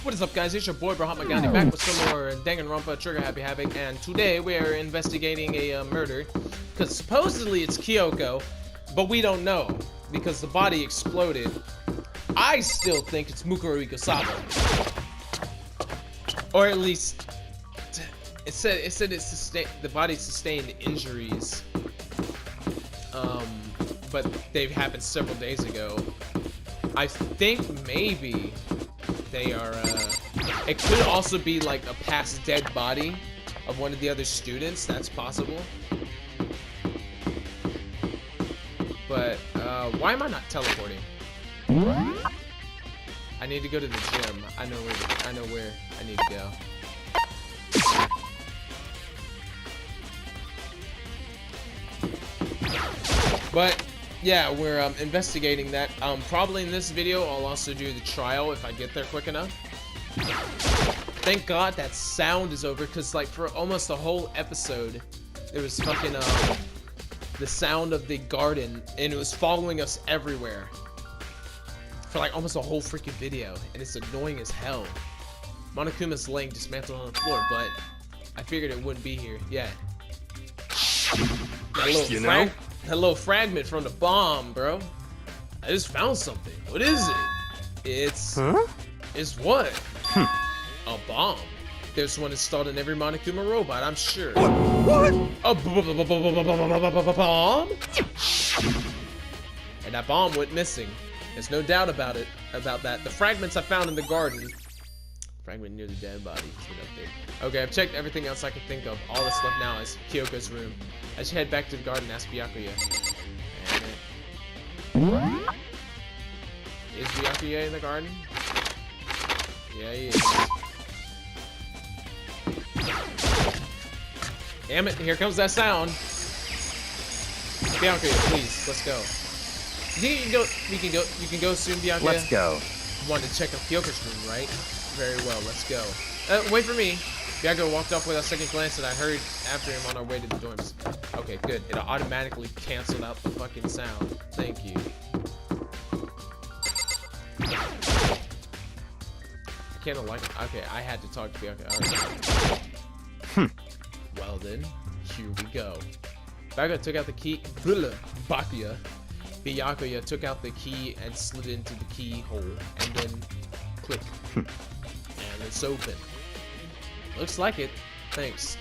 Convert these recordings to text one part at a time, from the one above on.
What is up, guys? It's your boy Brahmagandhi back with some more Danganronpa Trigger Happy Havoc, and today we are investigating a murder because supposedly it's Kyoko, but we don't know because the body exploded. I still think it's Mukuro Ikosawa, or at least it said the body sustained injuries, but they happened several days ago. I think maybe they are, it could also be like a past dead body of one of the other students. That's possible. But, why am I not teleporting? I need to go to the gym. I know where I need to go. But, yeah, we're investigating that. Probably in this video, I'll also do the trial if I get there quick enough. Thank God that sound is over, because like for almost the whole episode, there was fucking the sound of the garden, and it was following us everywhere for like almost a whole freaking video, and it's annoying as hell. Monokuma's laying dismantled on the floor, but I figured it wouldn't be here. Yeah. That little fragment from the bomb, bro. I just found something. What is it? It's what? A bomb. There's one installed in every Monokuma robot, I'm sure. What? A bomb? And that bomb went missing. There's no doubt about that. The fragments I found in the garden. Fragment near the dead body. Okay, I've checked everything else I can think of. All that's left now is Kyoko's room. I should head back to the garden and ask Byakuya. Is Byakuya in the garden? Yeah, he is. Damn it, here comes that sound. Byakuya, please, let's go. You can go soon, Byakuya? Let's go. You wanted to check out Kyoko's room, right? Very well, let's go. Wait for me. Byakuya walked off with a second glance and I hurried after him on our way to the dorms. Okay, good. It automatically canceled out the fucking sound. Thank you. I can't like it. Okay, I had to talk to Byakuya. Alright. Well then, here we go. Byakuya took out the key. Byakuya took out the key and slid into the keyhole and then click. And it's open. Looks like it. Thanks.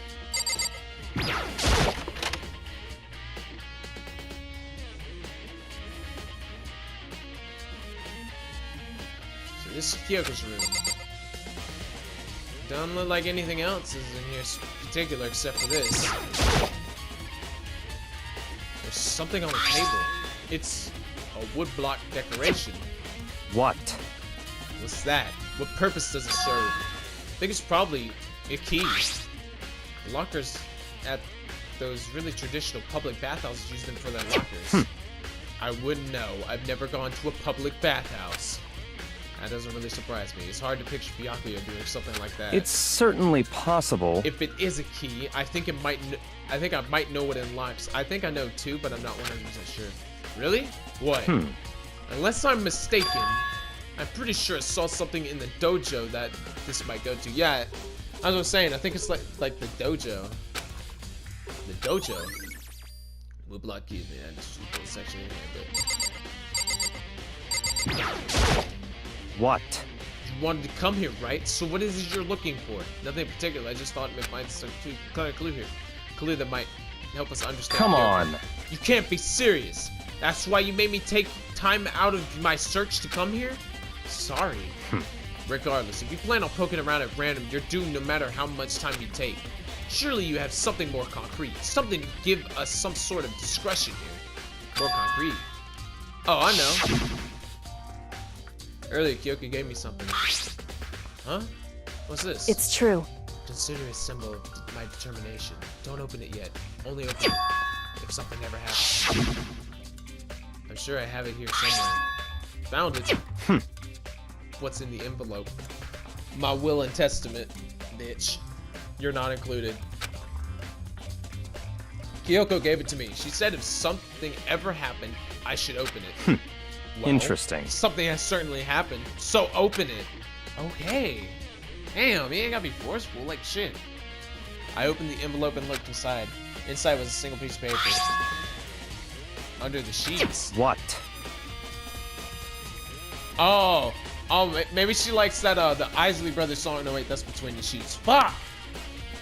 So this is Kyoko's room. Doesn't look like anything else is in here in particular except for this. There's something on the table. It's a woodblock decoration. What? What's that? What purpose does it serve? I think it's probably a key. The lockers at those really traditional public bathhouses use them for their lockers. I wouldn't know. I've never gone to a public bathhouse. That doesn't really surprise me. It's hard to picture Byakuya doing something like that. It's certainly possible. If it is a key, I think it might. I think I might know what it unlocks. I think I know too, but I'm not 100% sure. Really? What? Unless I'm mistaken, I'm pretty sure I saw something in the dojo that this might go to. Yeah, as I was saying, I think it's like the dojo. The dojo. We'll block you, man. Just put a section in here, but. What? You wanted to come here, right? So what is it you're looking for? Nothing in particular. I just thought it might some kind of clue here. Clue that might help us understand. Come on. You can't be serious. That's why you made me take time out of my search to come here? Sorry. Regardless, if you plan on poking around at random, you're doomed no matter how much time you take. Surely you have something more concrete. Something to give us some sort of discretion here. More concrete. Oh, I know. Earlier, Kyoko gave me something. Huh? What's this? It's true. Consider it a symbol of my determination. Don't open it yet. Only open it if something ever happens. I'm sure I have it here somewhere. Found it. What's in the envelope? My will and testament, bitch. You're not included. Kyoko gave it to me. She said if something ever happened, I should open it. Well, Interesting. Something has certainly happened, so open it. Okay. Damn, he ain't gotta be forceful, like shit. I opened the envelope and looked inside. Inside was a single piece of paper. Under the sheets. What? Oh, maybe she likes that the Isley Brothers song. No wait, that's Between the Sheets. Fuck!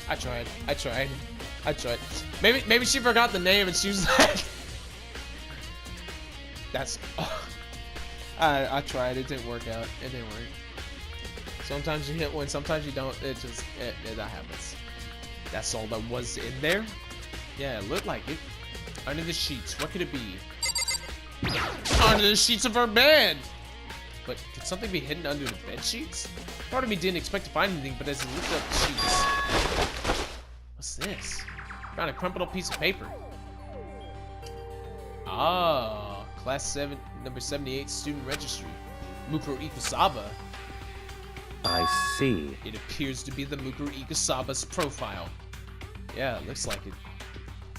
I tried. Maybe she forgot the name and she was like, that's. Oh. I tried. It didn't work out. It didn't work. Sometimes you hit one, sometimes you don't. It that happens. That's all that was in there. Yeah, it looked like it. Under the sheets. What could it be? Under the sheets of her bed. But could something be hidden under the bed sheets? Part of me didn't expect to find anything, but as he looked up the sheets, what's this? Found a crumpled up piece of paper. Ah, class 7, number 78, student registry. Mukuro Ikusaba. I see. It appears to be the Mukuro Ikusaba's profile. Yeah, it looks like it.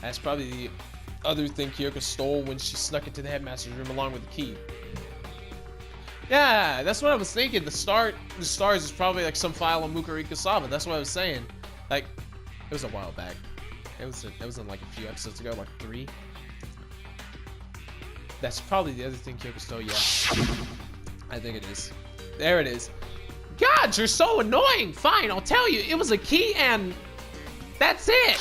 That's probably the other thing Kyoko stole when she snuck into the headmaster's room along with the key. Yeah, that's what I was thinking. The stars is probably like some file on Mukuro Ikusaba. That's what I was saying. Like, it was a while back. It was in like a few episodes ago, like 3. That's probably the other thing Kyoko stole. Yeah, I think it is. There it is. God, you're so annoying. Fine, I'll tell you. It was a key and that's it.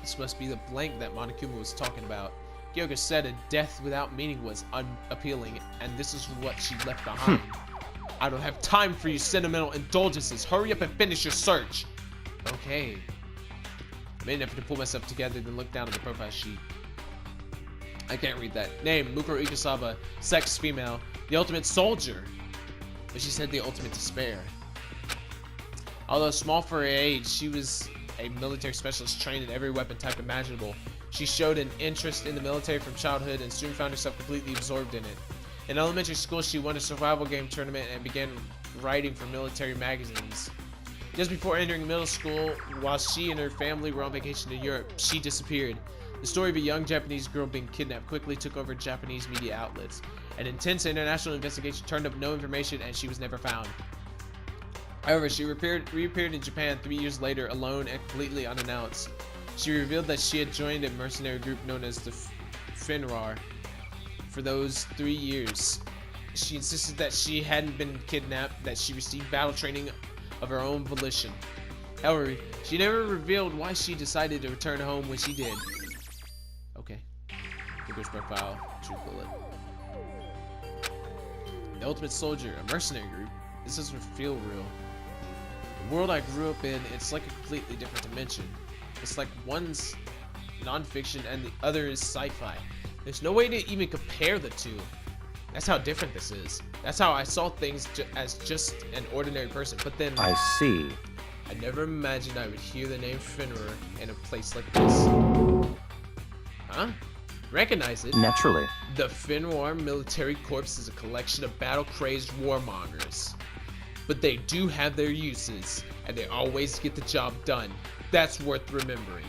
This must be the blank that Monokuma was talking about. Kyoko said a death without meaning was unappealing, and this is what she left behind. I don't have time for your sentimental indulgences. Hurry up and finish your search. Okay. I made an effort to pull myself together, then look down at the profile sheet. I can't read that. Name, Mukuro Ikusaba. Sex, female. The ultimate soldier. But she said the ultimate despair. Although small for her age, she was a military specialist trained in every weapon type imaginable. She showed an interest in the military from childhood and soon found herself completely absorbed in it. In elementary school, she won a survival game tournament and began writing for military magazines. Just before entering middle school, while she and her family were on vacation to Europe, she disappeared. The story of a young Japanese girl being kidnapped quickly took over Japanese media outlets. An intense international investigation turned up no information and she was never found. However, she reappeared in Japan 3 years later, alone and completely unannounced. She revealed that she had joined a mercenary group known as the Finrar for those 3 years. She insisted that she hadn't been kidnapped, that she received battle training of her own volition. However, she never revealed why she decided to return home when she did. Okay. Figures profile, true bullet. The Ultimate Soldier, a mercenary group. This doesn't feel real. The world I grew up in, it's like a completely different dimension. It's like one's non-fiction and the other is sci-fi. There's no way to even compare the two. That's how different this is. That's how I saw things as just an ordinary person. But then I see. I never imagined I would hear the name Finra in a place like this. Huh? Recognize it. Naturally. The Finwar Military Corps is a collection of battle-crazed warmongers. But they do have their uses, and they always get the job done. That's worth remembering.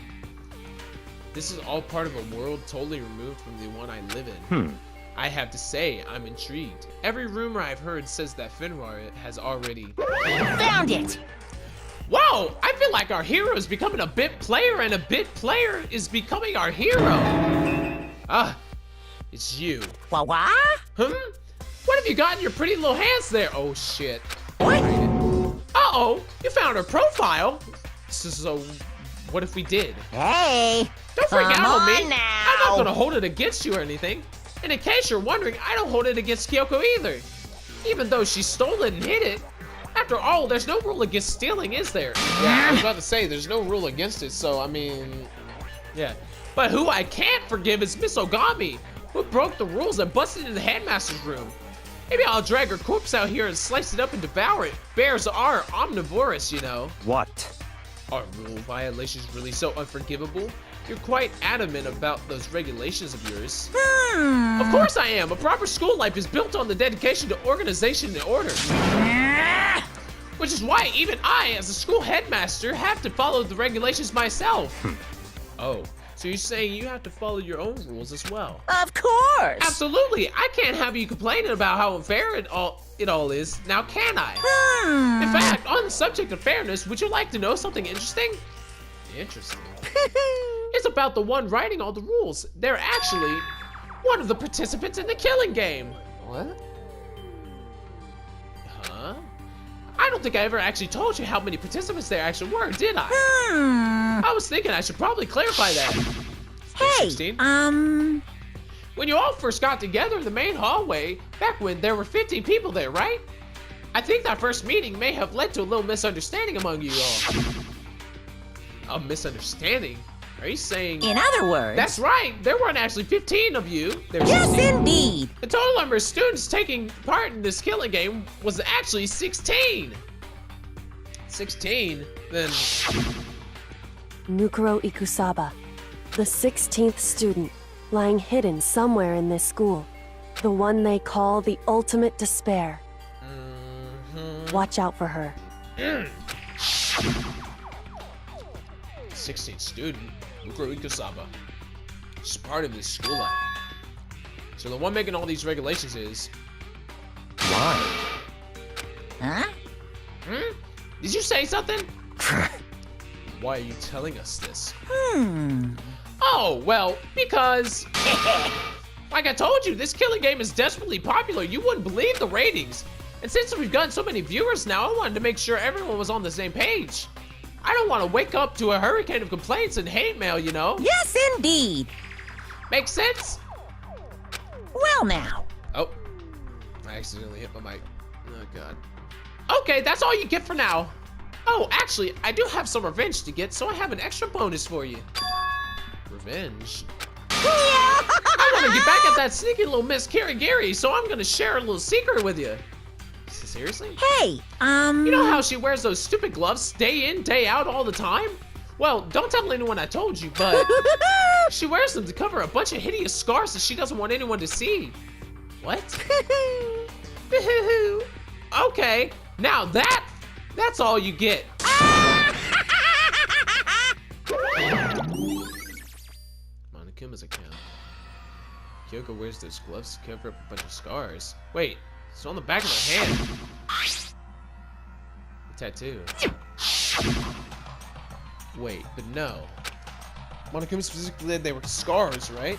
This is all part of a world totally removed from the one I live in. I have to say, I'm intrigued. Every rumor I've heard says that Finwar has already... Found it! Whoa! I feel like our hero is becoming a bit player, and a bit player is becoming our hero! Ah, it's you. What? What have you got in your pretty little hands there? Oh, shit. What? Uh-oh, you found her profile. So, what if we did? Hey! Don't freak Come out on me. on now. I'm not gonna hold it against you or anything. And in case you're wondering, I don't hold it against Kyoko either. Even though she stole it and hid it. After all, there's no rule against stealing, is there? Yeah, I was about to say, there's no rule against it, so I mean, yeah. But who I can't forgive is Miss Ogami, who broke the rules and busted into the headmaster's room. Maybe I'll drag her corpse out here and slice it up and devour it. Bears are omnivorous, you know. What? Are rule violations really so unforgivable? You're quite adamant about those regulations of yours. Of course I am. A proper school life is built on the dedication to organization and order. Which is why even I, as a school headmaster, have to follow the regulations myself. Oh, So you're saying you have to follow your own rules as well? Of course. Absolutely. I can't have you complaining about how unfair it all is. Now, can I? In fact, on the subject of fairness, would you like to know something interesting? Interesting. It's about the one writing all the rules. They're actually one of the participants in the killing game. What? Huh? I don't think I ever actually told you how many participants there actually were, did I? I was thinking I should probably clarify that. Hey, 16? When you all first got together in the main hallway, back when there were 15 people there, right? I think that first meeting may have led to a little misunderstanding among you all. A misunderstanding? Are you saying... In other words... That's right, there weren't actually 15 of you. There were Yes, 16. indeed. The total number of students taking part in this killing game was actually 16. 16? Then... Mukuro Ikusaba, the 16th student, lying hidden somewhere in this school. The one they call the ultimate despair. Watch out for her. 16th student, Mukuro Ikusaba. She's part of this school life. So the one making all these regulations is... Why? Huh? Did you say something? Why are you telling us this? Oh, well, because... like I told you, this killing game is desperately popular. You wouldn't believe the ratings. And since we've gotten so many viewers now, I wanted to make sure everyone was on the same page. I don't want to wake up to a hurricane of complaints and hate mail, you know? Yes, indeed. Makes sense? Well, now. Oh, I accidentally hit my mic. Oh, God. Okay, that's all you get for now. Oh, actually, I do have some revenge to get, so I have an extra bonus for you. Revenge? I want to get back at that sneaky little Miss Gary, so I'm going to share a little secret with you. Seriously? Hey, You know how she wears those stupid gloves day in, day out all the time? Well, don't tell anyone I told you, but she wears them to cover a bunch of hideous scars that she doesn't want anyone to see. What? Okay, now that's all you get. Monokuma's account. Kyoko wears those gloves to cover up a bunch of scars. Wait, it's on the back of her hand. A tattoo. Wait, but no. Monokuma specifically said they were scars, right?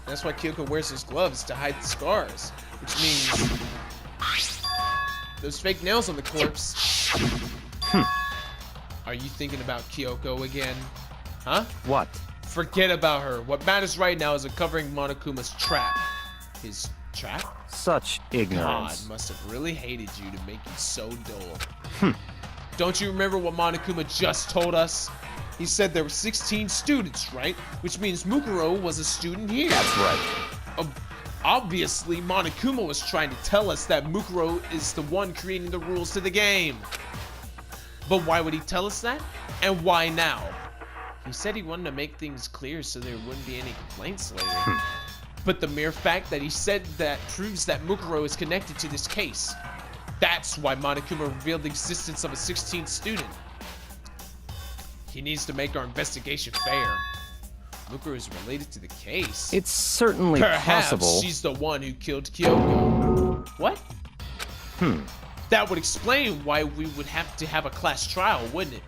That's why Kyoko wears those gloves, to hide the scars. Which means... those fake nails on the corpse. Are you thinking about Kyoko again? Huh? What? Forget about her. What matters right now is uncovering Monokuma's trap. His trap? Such God ignorance. must have really hated you to make you so dull. Don't you remember what Monokuma just told us? He said there were 16 students, right? Which means Mukuro was a student here. That's right. Obviously, Monokuma was trying to tell us that Mukuro is the one creating the rules to the game. But why would he tell us that? And why now? He said he wanted to make things clear so there wouldn't be any complaints later. But the mere fact that he said that proves that Mukuro is connected to this case. That's why Monokuma revealed the existence of a 16th student. He needs to make our investigation fair. Mukuro is related to the case. It's certainly Perhaps possible. she's the one who killed Kyoko. What? That would explain why we would have to have a class trial, wouldn't it?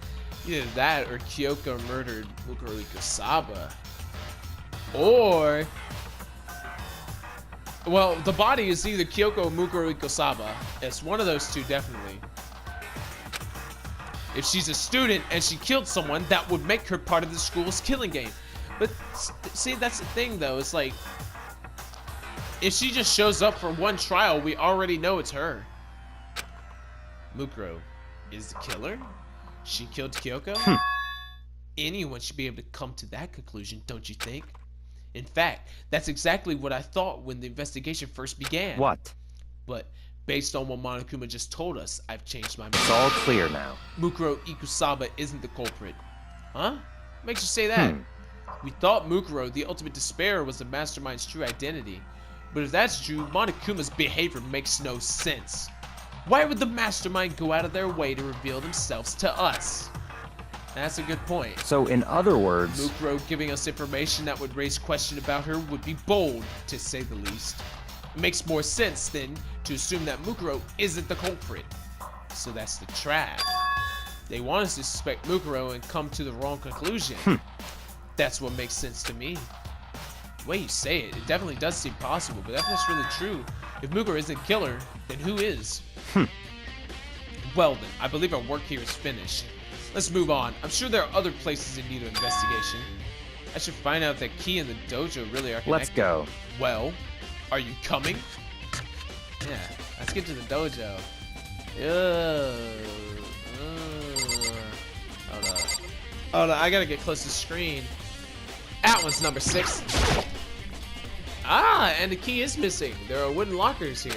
Either that or Kyoko murdered Mukuro Ikusaba. Or... well, the body is either Kyoko or Mukuro Ikusaba. It's one of those two, definitely. If she's a student and she killed someone, that would make her part of the school's killing game. But see, that's the thing though, it's like, if she just shows up for one trial, we already know it's her. Mukuro is the killer? She killed Kyoko? Anyone should be able to come to that conclusion, don't you think? In fact, that's exactly what I thought when the investigation first began. What? But based on what Monokuma just told us, I've changed my mind. It's all clear now. Mukuro Ikusaba isn't the culprit. Huh? Makes you say that? We thought Mukuro, the ultimate despair, was the mastermind's true identity. But if that's true, Monokuma's behavior makes no sense. Why would the mastermind go out of their way to reveal themselves to us? That's a good point. So in other words, Mukuro giving us information that would raise question about her would be bold, to say the least. It makes more sense, then, to assume that Mukuro isn't the culprit. So that's the trap. They want us to suspect Mukuro and come to the wrong conclusion. That's what makes sense to me. The way you say it, it definitely does seem possible, but if that's really true, if Mukuro isn't the killer, then who is? Well then, I believe our work here is finished. Let's move on. I'm sure there are other places in need of investigation. I should find out if that key and the dojo really are connected. let's go. Well, are you coming? Yeah, let's get to the dojo. Hold up. Hold on, I gotta get close to the screen. That one's number 6. Ah, and the key is missing. There are wooden lockers here.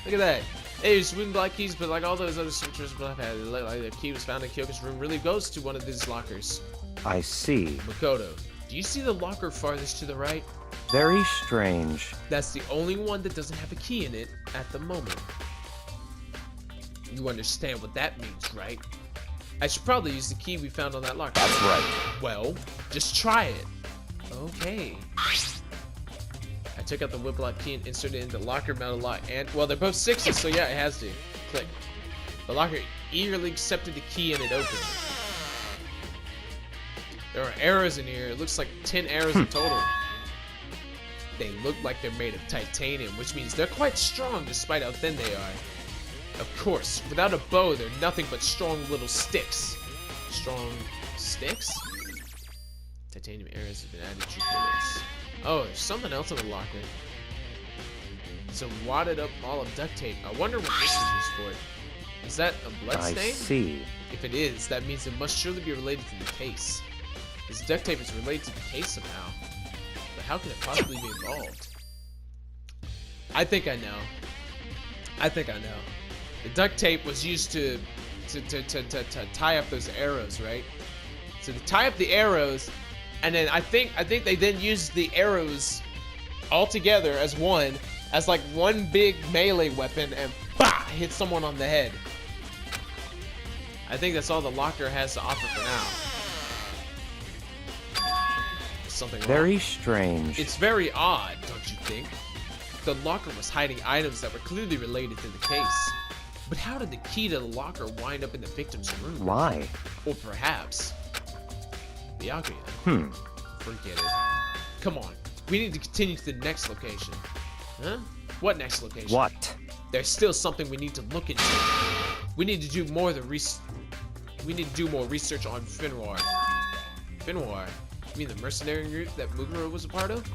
Look at that. Hey, there's wooden black keys, but like all those other structures I've had, it looked like the key was found in Kyoko's room really goes to one of these lockers. I see. Makoto, do you see the locker farthest to the right? Very strange. That's the only one that doesn't have a key in it at the moment. You understand what that means, right? I should probably use the key we found on that locker. That's right. Well, just try it. Okay. I took out the woodblock key and inserted it into the locker metal lock, and well, they're both 6s, so yeah, it has to. Click. The locker eagerly accepted the key and it opened. There are arrows in here. It looks like 10 arrows in total. They look like they're made of titanium, which means they're quite strong despite how thin they are. Of course, without a bow, they're nothing but strong little sticks. Strong sticks? Titanium arrows have been added to bullets. Oh, there's something else in the locker. It's a wadded up ball of duct tape. I wonder what this is used for. Is that a blood I stain? see. If it is, that means it must surely be related to the case. This duct tape is related to the case somehow. But how can it possibly be involved? I think I know. I think I know. The duct tape was used to tie up those arrows, right? So to tie up the arrows, and then I think they then used the arrows all together as one, as like one big melee weapon, and bah, hit someone on the head. I think that's all the locker has to offer for now. Something wrong. Very strange. It's very odd, don't you think? The locker was hiding items that were clearly related to the case. But how did the key to the locker wind up in the victim's room? Why? Or perhaps the Agria. Forget it. Come on. We need to continue to the next location. Huh? What next location? What? There's still something we need to look into. We need to do more of the we need to do more research on Finwar. Finwar? You mean the mercenary group that Mukuro was a part of?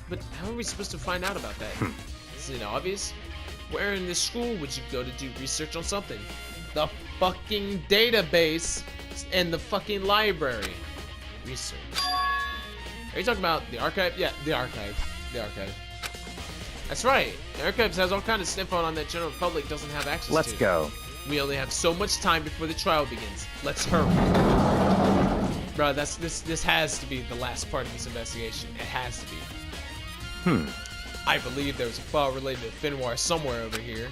But how are we supposed to find out about that? Isn't it obvious? Where in this school would you go to do research on something? The fucking database and the fucking library. Research. Are you talking about the archive? Yeah, the archive. The archive. That's right. The archives has all kinds of stuff on that general public doesn't have access to. Let's go. We only have so much time before the trial begins. Let's hurry. Bro, this has to be the last part of this investigation. It has to be. I believe there was a file related to Finwar somewhere over here.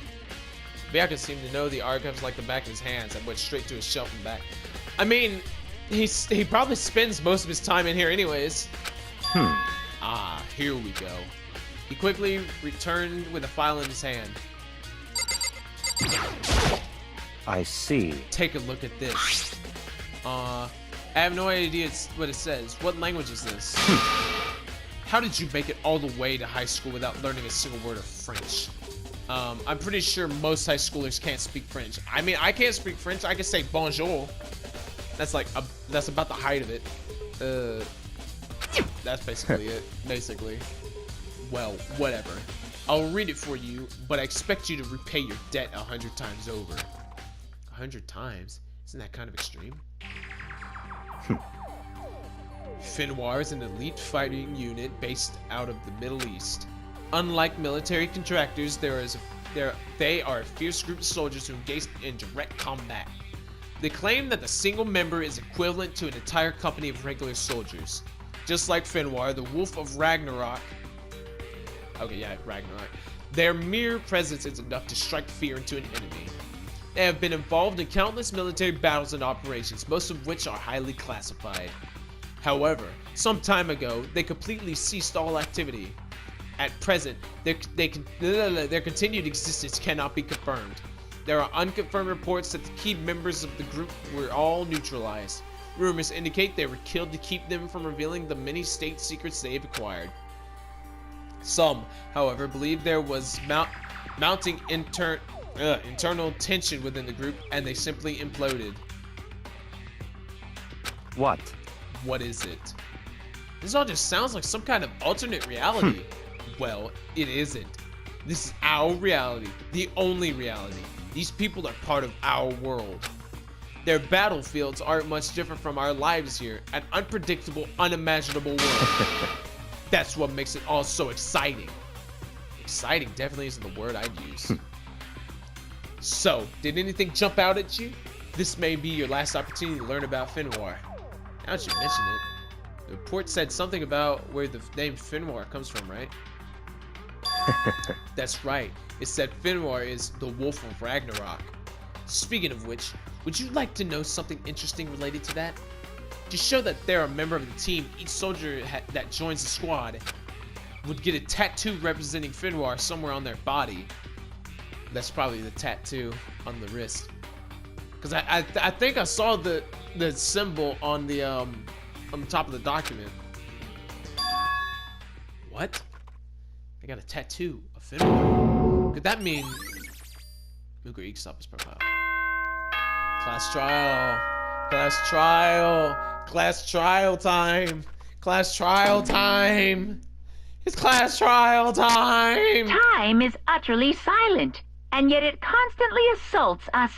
Byakuya seemed to know the archives like the back of his hands and went straight to his shelf and back. I mean, he probably spends most of his time in here anyways. Ah, here we go. He quickly returned with a file in his hand. I see. Take a look at this. I have no idea what it says. What language is this? How did you make it all the way to high school without learning a single word of French? I'm pretty sure most high schoolers can't speak French. I mean, I can't speak French. I can say bonjour. That's like, that's about the height of it. That's basically it. Basically. Well, whatever. I'll read it for you, but I expect you to repay your debt 100 times over. 100 times? Isn't that kind of extreme? Finwar is an elite fighting unit based out of the Middle East. Unlike military contractors, they are a fierce group of soldiers who engage in direct combat. They claim that the single member is equivalent to an entire company of regular soldiers. Just like Finwar, the Wolf of Ragnarok. Okay, yeah, Ragnarok. Their mere presence is enough to strike fear into an enemy. They have been involved in countless military battles and operations, most of which are highly classified. However, some time ago, they completely ceased all activity. At present, their continued existence cannot be confirmed. There are unconfirmed reports that the key members of the group were all neutralized. Rumors indicate they were killed to keep them from revealing the many state secrets they have acquired. Some, however, believe there was mounting internal tension within the group, and they simply imploded. What? What is it? This all just sounds like some kind of alternate reality. Well, it isn't. This is our reality, the only reality. These people are part of our world. Their battlefields aren't much different from our lives here, an unpredictable, unimaginable world. That's what makes it all so exciting. Exciting definitely isn't the word I'd use. So, did anything jump out at you? This may be your last opportunity to learn about Finwar. Now that you mention it, the report said something about where the name Finwar comes from, right? That's right. It said Finwar is the Wolf of Ragnarok. Speaking of which, would you like to know something interesting related to that? To show that they're a member of the team, each soldier that joins the squad would get a tattoo representing Finwar somewhere on their body. That's probably the tattoo on the wrist. Because I think I saw the symbol on the top of the document. What? I got a tattoo of Finwar. Could that mean Mooker Eek stop his profile? Class trial. Class trial. Class trial time. Class trial time. It's class trial time. Time is utterly silent, and yet it constantly assaults us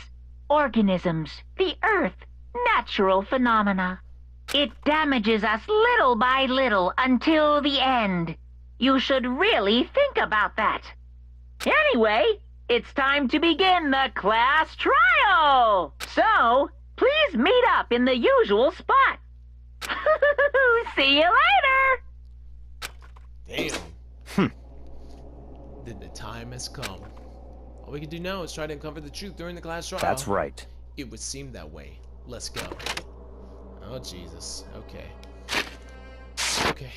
organisms, the earth, natural phenomena. It damages us little by little until the end. You should really think about that. Anyway, it's time to begin the class trial. So, please meet up in the usual spot. See you later. Damn. Then the time has come. All we can do now is try to uncover the truth during the class trial. That's right. It would seem that way. Let's go. Oh, Jesus. Okay. Okay.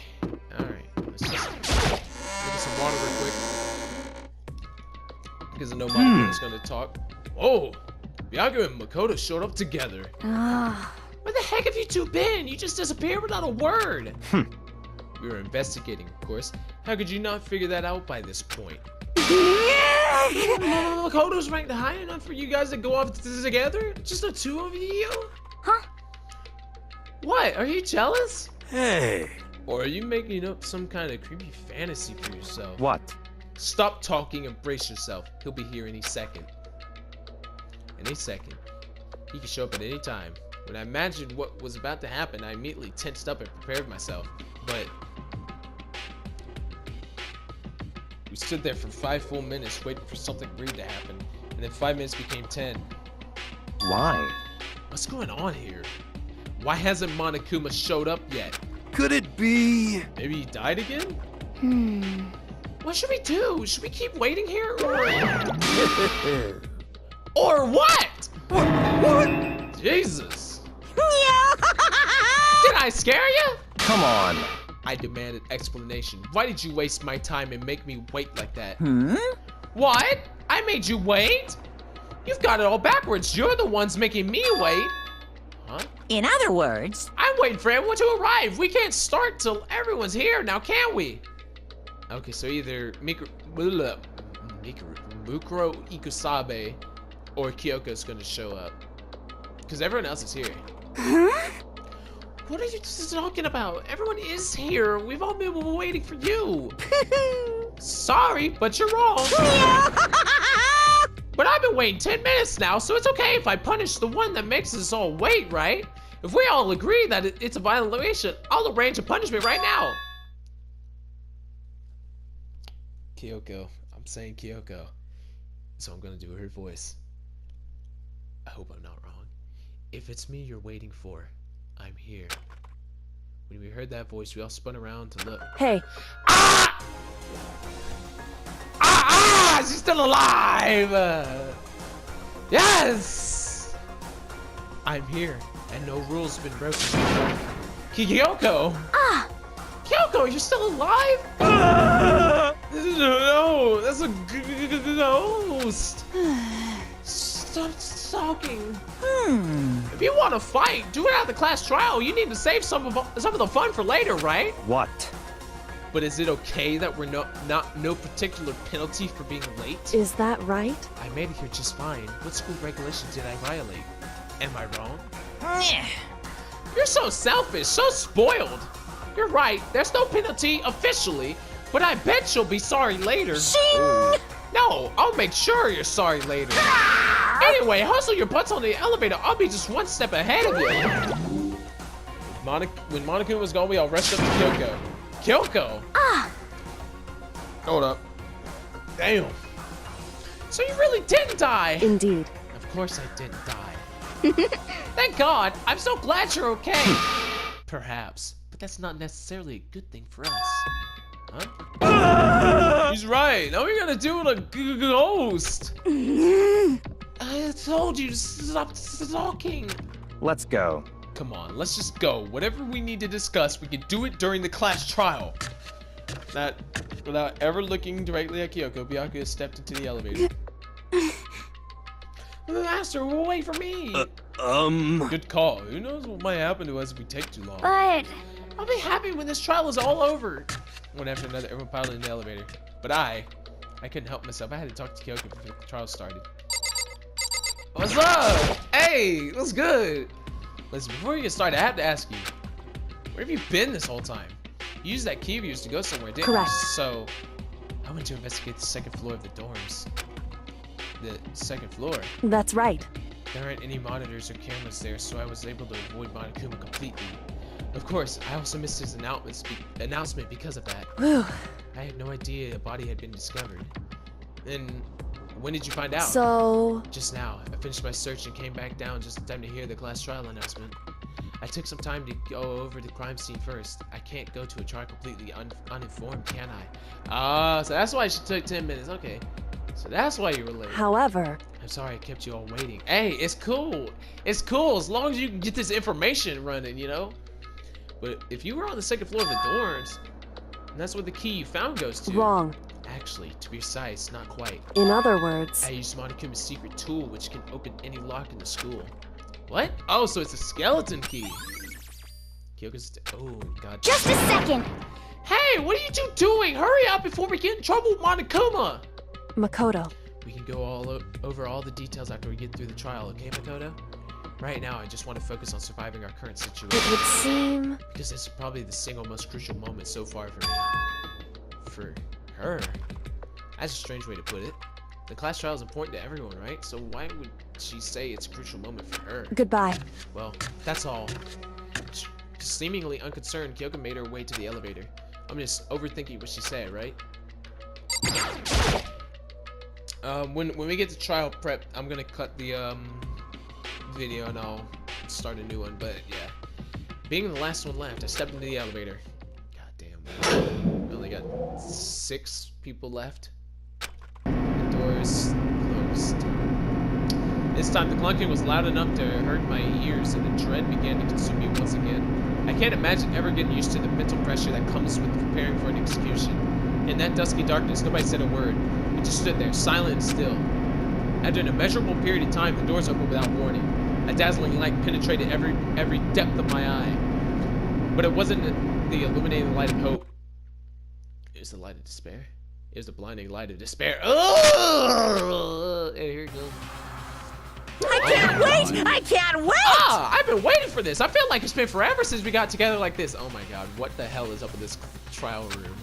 Alright. Let's just get some water real quick. Because I know Monaco is going to talk. Oh! Byaku and Makoto showed up together. Where the heck have you two been? You just disappeared without a word. We were investigating, of course. How could you not figure that out by this point? Makoto's ranked high enough for you guys to go off together? Just the two of you? Huh? What? Are you jealous? Hey. Or are you making up some kind of creepy fantasy for yourself? What? Stop talking and brace yourself. He'll be here any second. Any second. He can show up at any time. When I imagined what was about to happen, I immediately tensed up and prepared myself. But we stood there for 5 full minutes waiting for something weird to happen. And then 5 minutes became 10. Why? What's going on here? Why hasn't Monokuma showed up yet? Could it be? Maybe he died again? What should we do? Should we keep waiting here or what? What? Jesus. Did I scare you? Come on. I demanded explanation. Why did you waste my time and make me wait like that? Hmm? What? I made you wait? You've got it all backwards. You're the ones making me wait. Huh? In other words, I'm waiting for everyone to arrive. We can't start till everyone's here now, can we? Okay, so either Mukuro Ikusabe or Kyoko's gonna show up. Because everyone else is here. huh? What are you talking about? Everyone is here. We've all been waiting for you. Sorry, but you're wrong. But I've been waiting 10 minutes now, so it's okay if I punish the one that makes us all wait, right? If we all agree that it's a violation, I'll arrange a punishment right now. Kyoko. I'm saying Kyoko. So I'm gonna do her voice. I hope I'm not wrong. If it's me you're waiting for, I'm here. When we heard that voice, we all spun around to look. Hey, Ah! Ah! Ah! She's still alive! Yes! I'm here, and no rules have been broken. Kyoko! Ah! Kyoko, you're still alive? No, that's a ghost. Stop talking. If you want to fight, do it at the class trial. You need to save some of the fun for later, right? What? But is it okay that we're no particular penalty for being late? Is that right? I made it here just fine. What school regulation did I violate? Am I wrong? You're so selfish, so spoiled. You're right, there's no penalty officially, but I bet you'll be sorry later. Shing! No, I'll make sure you're sorry later. Anyway, hustle your butts on the elevator. I'll be just one step ahead of you. When Monica was gone, we all rushed up to Kyoko. Kyoko? Ah! Hold up. Damn. So you really didn't die? Indeed. Of course I didn't die. Thank God. I'm so glad you're okay. Perhaps, but that's not necessarily a good thing for us. Huh? He's right. Now we're gonna do it a ghost. I told you to stop talking. Let's go. Come on, let's just go. Whatever we need to discuss, we can do it during the class trial. Without ever looking directly at Kyoko, Byakuya stepped into the elevator. Master, wait for me. Good call. Who knows what might happen to us if we take too long? But I'll be happy when this trial is all over. One after another, everyone piled in the elevator. But I couldn't help myself. I had to talk to Kyoko before the trial started. What's up? Hey, what's good? Listen, before you get started, I have to ask you, where have you been this whole time? You used that key of yours to go somewhere, didn't Correct. you? So, I went to investigate the second floor of the dorms. The second floor? That's right. There aren't any monitors or cameras there, so I was able to avoid Monokuma completely. Of course, I also missed his announcement because of that. Whew. I had no idea a body had been discovered. And when did you find out? So, Just now. I finished my search and came back down just in time to hear the class trial announcement. I took some time to go over the crime scene first. I can't go to a trial completely uninformed, can I? Ah, so that's why she took 10 minutes. Okay. So that's why you were late. however, I'm sorry I kept you all waiting. Hey, it's cool. It's cool as long as you can get this information running, you know? But if you were on the second floor of the dorms, that's where the key you found goes to. wrong. Actually, to be precise, not quite. In other words, I used Monokuma's secret tool, which can open any lock in the school. What? Oh, so it's a skeleton key. Kyoko's. Oh, God. just a second. Hey, what are you two doing? Hurry up before we get in trouble with Monokuma. Makoto. We can go over all the details after we get through the trial, okay, Makoto? Right now, I just want to focus on surviving our current situation. It would seem Because this is probably the single most crucial moment so far for me. For her? That's a strange way to put it. The class trial is important to everyone, right? So why would she say it's a crucial moment for her? goodbye. Well, that's all. Seemingly unconcerned, Kyoko made her way to the elevator. I'm just overthinking what she said, right? When we get to trial prep, I'm gonna cut the video and I'll start a new one. But yeah, being the last one left, I stepped into the elevator. God damn, we only got 6 people left. The doors closed. This time the clunking was loud enough to hurt my ears, and the dread began to consume me once again. I can't imagine ever getting used to the mental pressure that comes with preparing for an execution. In that dusky darkness, nobody said a word. We just stood there, silent and still. After an immeasurable period of time, the doors opened without warning. A dazzling light penetrated every depth of my eye. But it wasn't the illuminating light of hope. It was the light of despair. It was the blinding light of despair. Oh! And here it goes. I can't wait! I can't wait! Ah, I've been waiting for this. I feel like it's been forever since we got together like this. Oh my god, what the hell is up with this trial room?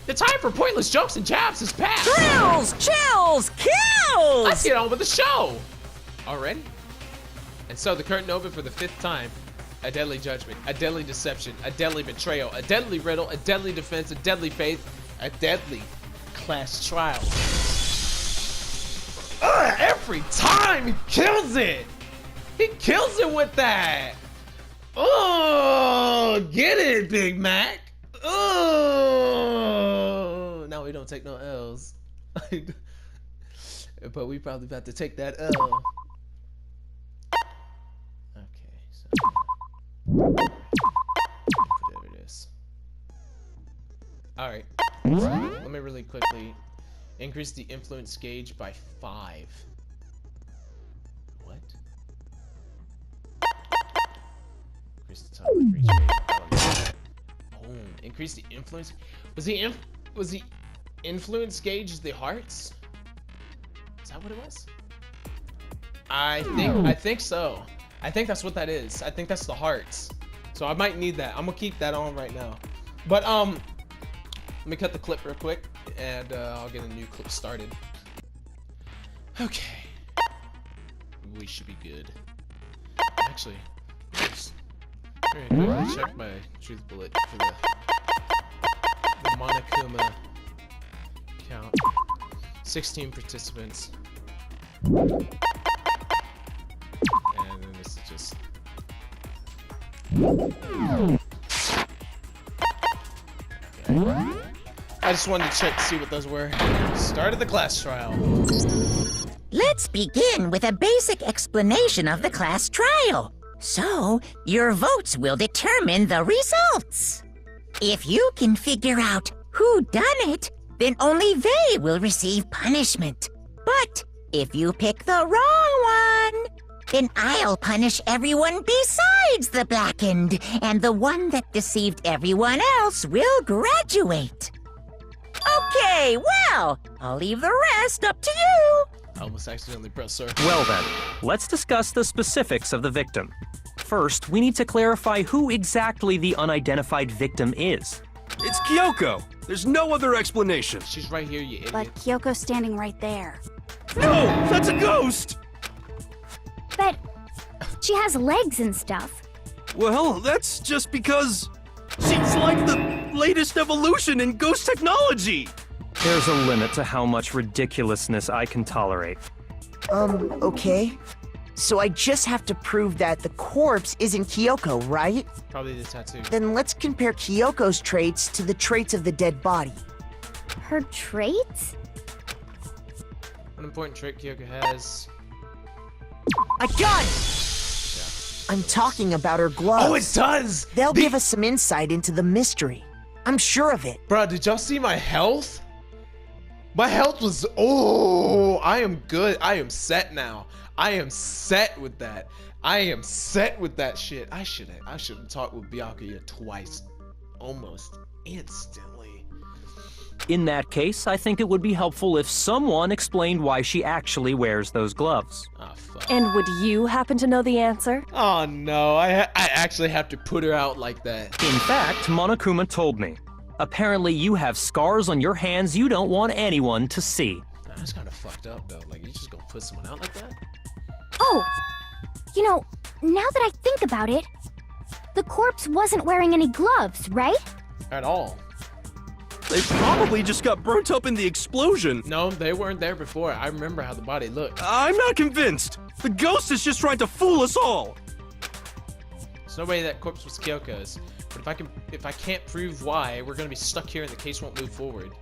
The time for pointless jokes and jabs has passed. Thrills, chills, kills! Let's get on with the show. Already? And so the curtain opened for the 5th time. A deadly judgment, a deadly deception, a deadly betrayal, a deadly riddle, a deadly defense, a deadly faith, a deadly class trial. Every time he kills it. He kills it with that. Oh, get it, Big Mac. Oh, now we don't take no L's. but we probably about to take that L. Okay, so whatever it is. All right, let me really quickly increase the influence gauge by 5. What? Increase the time of reach rate. Oh, increase the influence. Was the influence gauge the hearts? Is that what it was? I think so. I think that's what that is. I think that's the hearts. So I might need that. I'm gonna keep that on right now. But let me cut the clip real quick, and I'll get a new clip started. Okay. We should be good. Actually, just quickly check my truth bullet for the Monokuma count. 16 participants. And then this is just... Okay. I just wanted to check to see what those were. Started the class trial. Let's begin with a basic explanation of the class trial. So, your votes will determine the results. If you can figure out who done it, then only they will receive punishment. But if you pick the wrong one, then I'll punish everyone besides the blackened, and the one that deceived everyone else will graduate. Okay, well, I'll leave the rest up to you. I almost accidentally pressed sir. Well then, let's discuss the specifics of the victim. First, we need to clarify who exactly the unidentified victim is. It's Kyoko. There's no other explanation. She's right here, you idiot. But Kyoko's standing right there. No, that's a ghost! But she has legs and stuff. Well, that's just because she's like the latest evolution in ghost technology. There's a limit to how much ridiculousness I can tolerate. Okay. So I just have to prove that the corpse isn't Kyoko, right? Probably the tattoo. Then let's compare Kyoko's traits to the traits of the dead body. Her traits? One important trait Kyoko has. I got it! I'm talking about her gloves. Oh, it does! They'll give us some insight into the mystery. I'm sure of it. Bro, did y'all see my health? My health was... Oh, I am good. I am set now. I am set with that. I am set with that shit. I should have talked with Byakuya twice. Almost instantly. In that case, I think it would be helpful if someone explained why she actually wears those gloves. Ah, fuck. And would you happen to know the answer? Oh, no. I actually have to put her out like that. In fact, Monokuma told me. Apparently you have scars on your hands you don't want anyone to see. That's kind of fucked up, though. Like, you just gonna put someone out like that? Oh! You know, now that I think about it, the corpse wasn't wearing any gloves, right? At all. They probably just got burnt up in the explosion. No, they weren't there before. I remember how the body looked. I'm not convinced. The ghost is just trying to fool us all. There's no way that corpse was Kyoko's. But if I can't prove why, we're gonna be stuck here and the case won't move forward.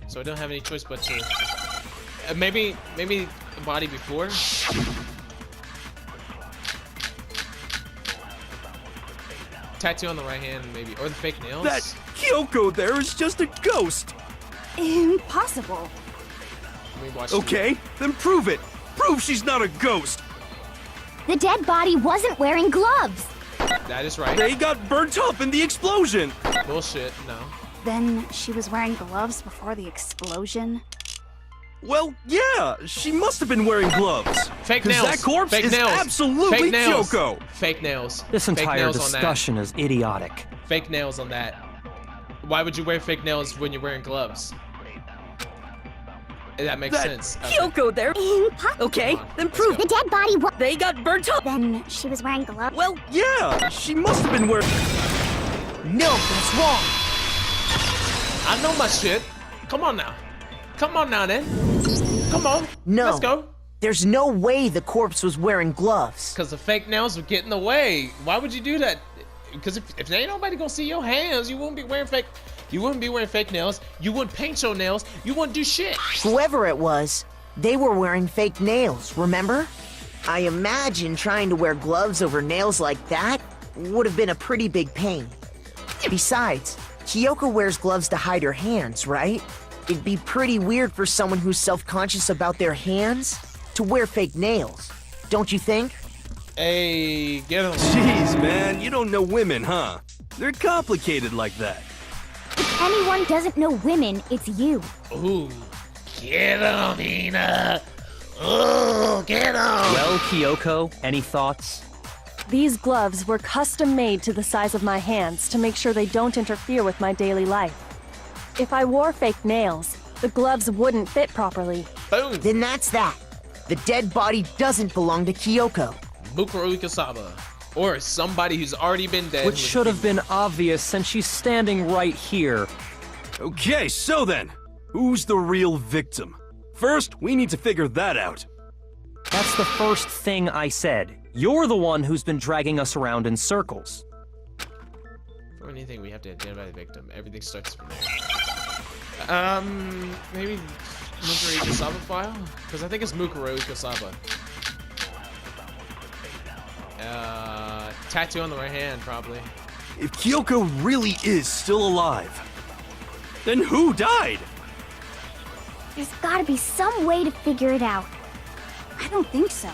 So I don't have any choice but to maybe the body before. Tattoo on the right hand, maybe, or the fake nails. That Kyoko there is just a ghost. Impossible. Let me watch. Okay, then prove it. Prove she's not a ghost. The dead body wasn't wearing gloves. That is right. They got burnt up in the explosion. Bullshit. No. Then she was wearing gloves before the explosion? Well, yeah, she must have been wearing gloves. Fake 'Cause nails. that corpse Fake is nails. absolutely Fake nails. Kyoko. Fake nails. This Fake entire nails on that. discussion is idiotic. Fake nails on that. Why would you wear fake nails when you're wearing gloves? That makes sense. Okay. Kyoko there. Impossible. Okay, then prove The it. dead body was... They got burnt up. Then she was wearing gloves? Well, Yeah, she must have been wearing... No, that's wrong. I know my shit. Come on now. Come on now then. Come on. No. Let's go. There's no way the corpse was wearing gloves. Because the fake nails would get in the way. Why would you do that? Because if there ain't nobody gonna see your hands, you wouldn't be wearing fake nails. You wouldn't paint your nails. You wouldn't do shit. Whoever it was, They were wearing fake nails, remember? I imagine trying to wear gloves over nails like that would have been a pretty big pain. Besides, Kyoko wears gloves to hide her hands, right? It'd be pretty weird for someone who's self-conscious about their hands to wear fake nails, don't you think? Hey, get him. Jeez, man, you don't know women, huh? They're complicated like that. If anyone doesn't know women, it's you. Ooh, get him, Hina. Ooh, get him. Well, Kyoko, any thoughts? These gloves were custom made to the size of my hands to make sure they don't interfere with my daily life. If I wore fake nails, the gloves wouldn't fit properly. Boom. Then that's that. The dead body doesn't belong to Kyoko. Mukuro Ikasaba. Or somebody who's already been dead. Which should have been obvious since she's standing right here. Okay, so then, who's the real victim? First, we need to figure that out. That's the first thing I said. You're the one who's been dragging us around in circles. For anything, we have to identify the victim. Everything starts from there. Maybe Mukuro Ikasaba file? Because I think it's Mukuro Ikasaba. Tattoo on the right hand, probably. If Kyoko really is still alive, then who died? There's gotta be some way to figure it out. I don't think so.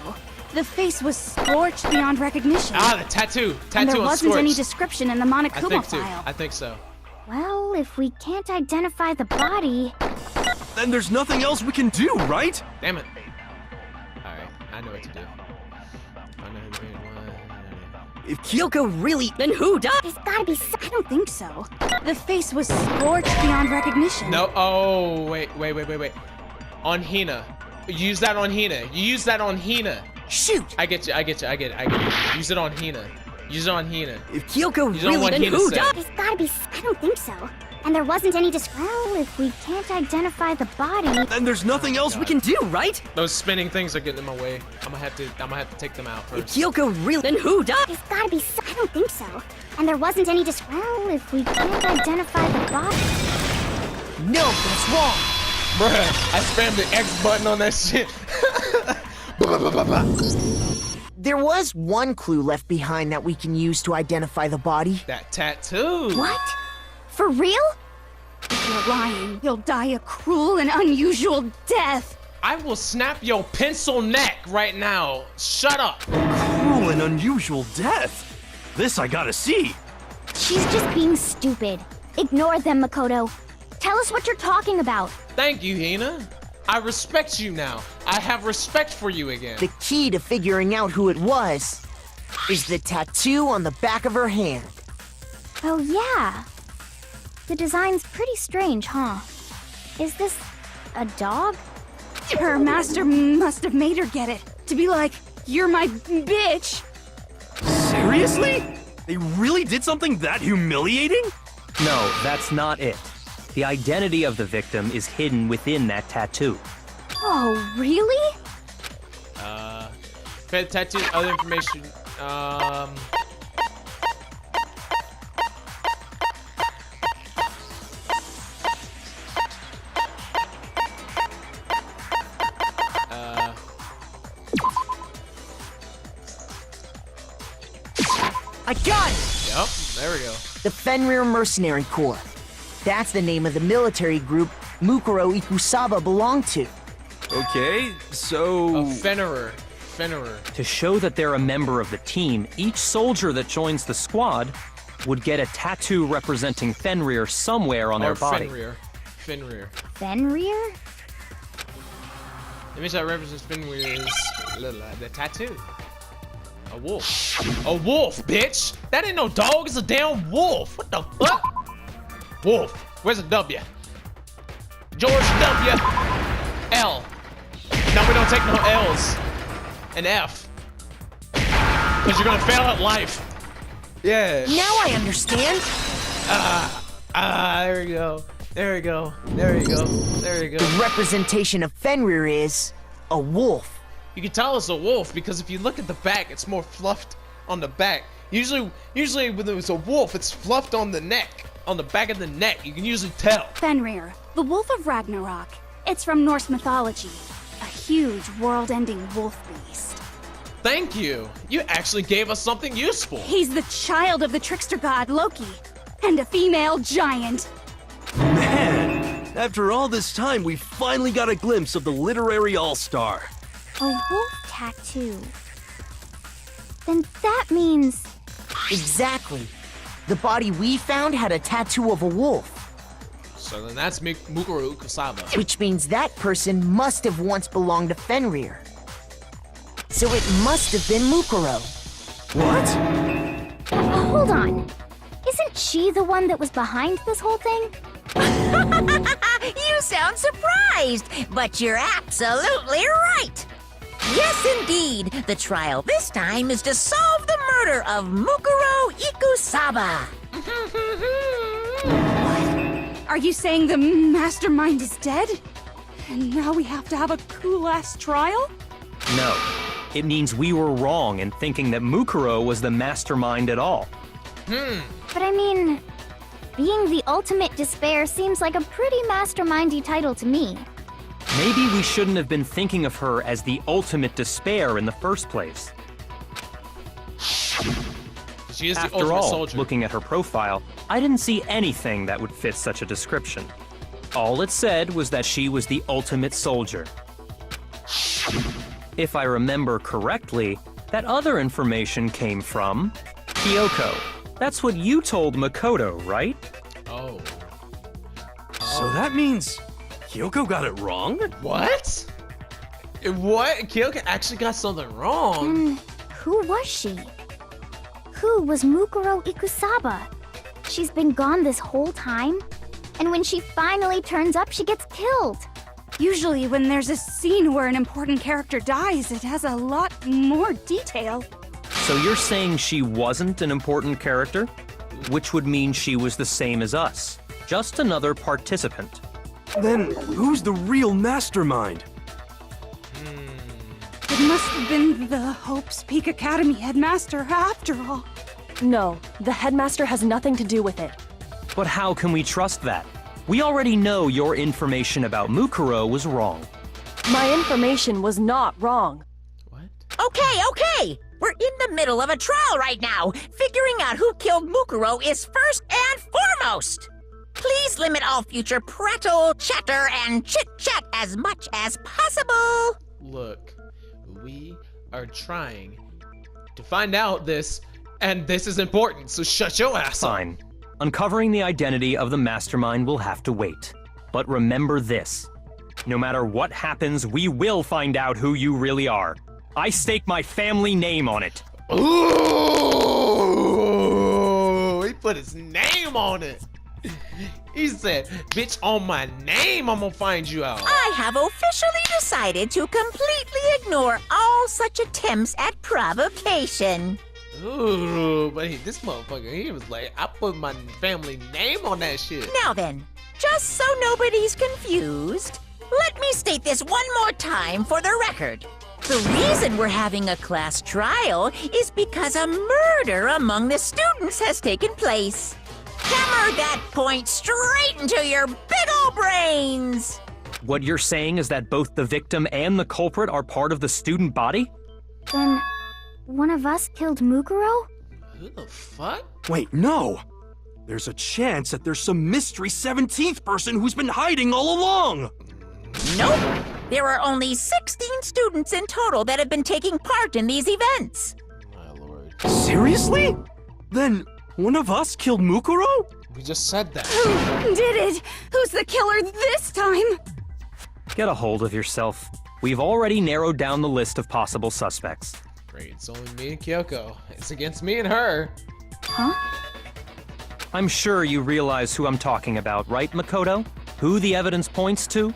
The face was scorched beyond recognition. Ah, the tattoo. And Tattoo there on wasn't any Scorched. description in the I Monokuma think too. file. I think so. Well, if we can't identify the body... Then there's nothing else we can do, right? Damn it. Alright, I know what to do. I know who made one. If Kyoko really... Then who died? There's gotta be some... I don't think so. The face was scorched beyond recognition. No, oh, wait. On Hina. Use that on Hina. You use that on Hina. Shoot! I get you. Use it on Hina. Use it on Hina. If Kyoko Use it on really... what then Hina who said. died? There's gotta be... I don't think so. And there wasn't any Well, if we can't identify the body... Then there's nothing else we can do, right? Those spinning things are getting in my way. I'm gonna have to take them out If first. Kyoko really... Then who died? There's gotta be... I don't think so. And there wasn't any Well, if we can't identify the body... No, that's wrong. Bruh, I spammed the X button on that shit. There was one clue left behind that we can use to identify the body. That tattoo. What? For real? If you're lying, you'll die a cruel and unusual death. I will snap your pencil neck right now. Shut up. Cruel and unusual death. This I gotta see. She's just being stupid. Ignore them, Makoto. Tell us what you're talking about. Thank you, Hina. I respect you now. I have respect for you again. The key to figuring out who it was is the tattoo on the back of her hand. Oh, yeah. The design's pretty strange, huh? Is this a dog? Her master must have made her get it. To be like, you're my bitch. Seriously? They really did something that humiliating? No, that's not it. The identity of the victim is hidden within that tattoo. Oh, really? Tattoo, other information. I got it! Yep, there we go. The Fenrir Mercenary Corps. That's the name of the military group Mukuro Ikusaba belonged to. Okay, so... Fenrir. To show that they're a member of the team, each soldier that joins the squad would get a tattoo representing Fenrir somewhere on their body. Fenrir. Fenrir? The image that represents Fenrir is the tattoo. A wolf. A wolf, bitch! That ain't no dog, it's a damn wolf! What the fuck? Wolf. Where's the W? George W. L. No, we don't take no L's. An F. Because you're gonna fail at life. Yeah. Now I understand. There we go. There we go. There we go. There we go. The representation of Fenrir is a wolf. You can tell it's a wolf because if you look at the back, it's more fluffed on the back. Usually when it's a wolf, it's fluffed on the neck, on the back of the neck. You can usually tell. Fenrir, the wolf of Ragnarok. It's from Norse mythology. A huge world-ending wolf beast. Thank you. You actually gave us something useful. He's the child of the trickster god Loki, and a female giant. Man, after all this time, we finally got a glimpse of the literary all-star. A wolf tattoo. Then that means... Exactly. The body we found had a tattoo of a wolf, So then that's Mukuro Kusaba. which means that person must have once belonged to Fenrir. So it must have been Mukuro. What? Hold on. Isn't she the one that was behind this whole thing? You sound surprised, but you're absolutely right. Yes, indeed. The trial this time is to solve the murder of Mukuro Ikusaba. Are you saying the mastermind is dead? And now we have to have a cool-ass trial? No. It means we were wrong in thinking that Mukuro was the mastermind at all. But I mean, being the ultimate despair seems like a pretty mastermindy title to me. Maybe we shouldn't have been thinking of her as the ultimate despair in the first place. She is the After ultimate all, soldier. looking at her profile, I didn't see anything that would fit such a description. All it said was that she was the ultimate soldier. If I remember correctly, that other information came from Kyoko. That's what you told Makoto, right? Oh. So that means Kyoko got it wrong? What? What? Kyoko actually got something wrong. Then who was she? Who was Mukuro Ikusaba? She's been gone this whole time, and when she finally turns up, she gets killed. Usually when there's a scene where an important character dies, it has a lot more detail. So you're saying she wasn't an important character? Which would mean she was the same as us. Just another participant. Then who's the real mastermind? It must have been the Hope's Peak Academy headmaster after all. No, the headmaster has nothing to do with it. But how can we trust that? We already know your information about Mukuro was wrong. My information was not wrong. What? Okay. We're in the middle of a trial right now. Figuring out who killed Mukuro is first and foremost. Please limit all future prattle, chatter, and chit-chat as much as possible. Look, we are trying to find out this, and this is important, so shut your ass up. Fine. Uncovering the identity of the mastermind will have to wait. But remember this. No matter what happens, we will find out who you really are. I stake my family name on it. Ooh, he put his name on it. He said, bitch, on my name, I'm gonna find you out. I have officially decided to completely ignore all such attempts at provocation. Ooh, but this motherfucker, he was like, I put my family name on that shit. Now then, just so nobody's confused, let me state this one more time for the record. The reason we're having a class trial is because a murder among the students has taken place. Hammer that point straight into your big ol' brains! What you're saying is that both the victim and the culprit are part of the student body? Then one of us killed Mukuro? Who the fuck? Wait, no! There's a chance that there's some mystery 17th person who's been hiding all along! Nope! There are only 16 students in total that have been taking part in these events. My lord. Seriously? Then one of us killed Mukuro? We just said that. Who did it? Who's the killer this time? Get a hold of yourself. We've already narrowed down the list of possible suspects. Great, it's only me and Kyoko. It's against me and her. Huh? I'm sure you realize who I'm talking about, right, Makoto? Who the evidence points to?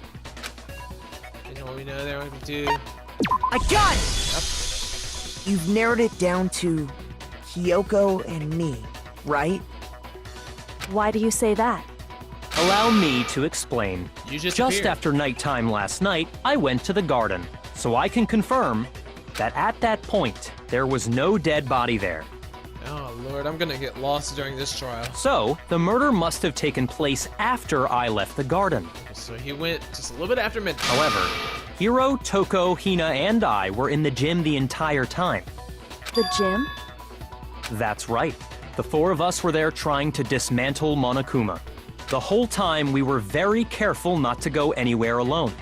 You know what we know there, we do. I got it! You've narrowed it down to Kyoko and me, right? Why do you say that? Allow me to explain. You just Just appeared. after nighttime last night, I went to the garden, so I can confirm that at that point, there was no dead body there. Oh lord, I'm gonna get lost during this trial. So, the murder must have taken place after I left the garden. So he went just a little bit after midnight. However, Hiro, Toko, Hina, and I were in the gym the entire time. The gym? That's right. The four of us were there trying to dismantle Monokuma. The whole time, we were very careful not to go anywhere alone.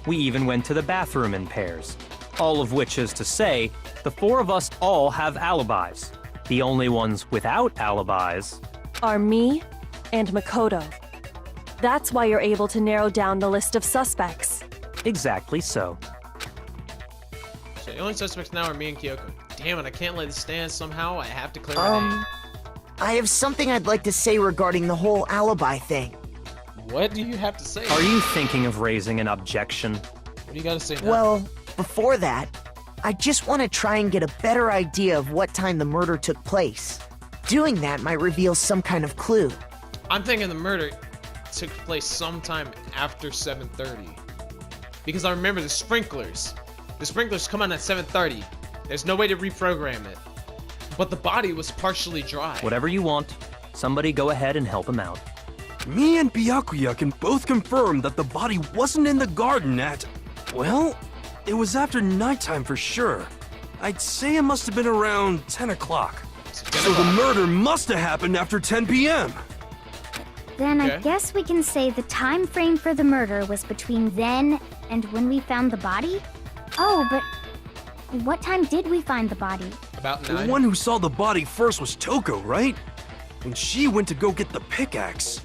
We even went to the bathroom in pairs. All of which is to say, the four of us all have alibis. The only ones without alibis Are me and Makoto. That's why you're able to narrow down the list of suspects. exactly so. So the only suspects now are me and Kyoko. Damn it, I can't let this stand somehow. I have to clear my name. I have something I'd like to say regarding the whole alibi thing. What do you have to say? Are you thinking of raising an objection? What do you gotta say now? Well, before that, I just want to try and get a better idea of what time the murder took place. Doing that might reveal some kind of clue. I'm thinking the murder took place sometime after 7:30. Because I remember the sprinklers. The sprinklers come on at 7:30. There's no way to reprogram it. But the body was partially dry. Whatever you want. Somebody go ahead and help him out. Me and Byakuya can both confirm that the body wasn't in the garden at... Well, it was after nighttime for sure. I'd say it must have been around 10 o'clock. So the murder must have happened after 10 p.m. Then I Okay. guess we can say the time frame for the murder was between then and when we found the body? Oh, but what time did we find the body? About The 9. one who saw the body first was Toko, right? And she went to go get the pickaxe.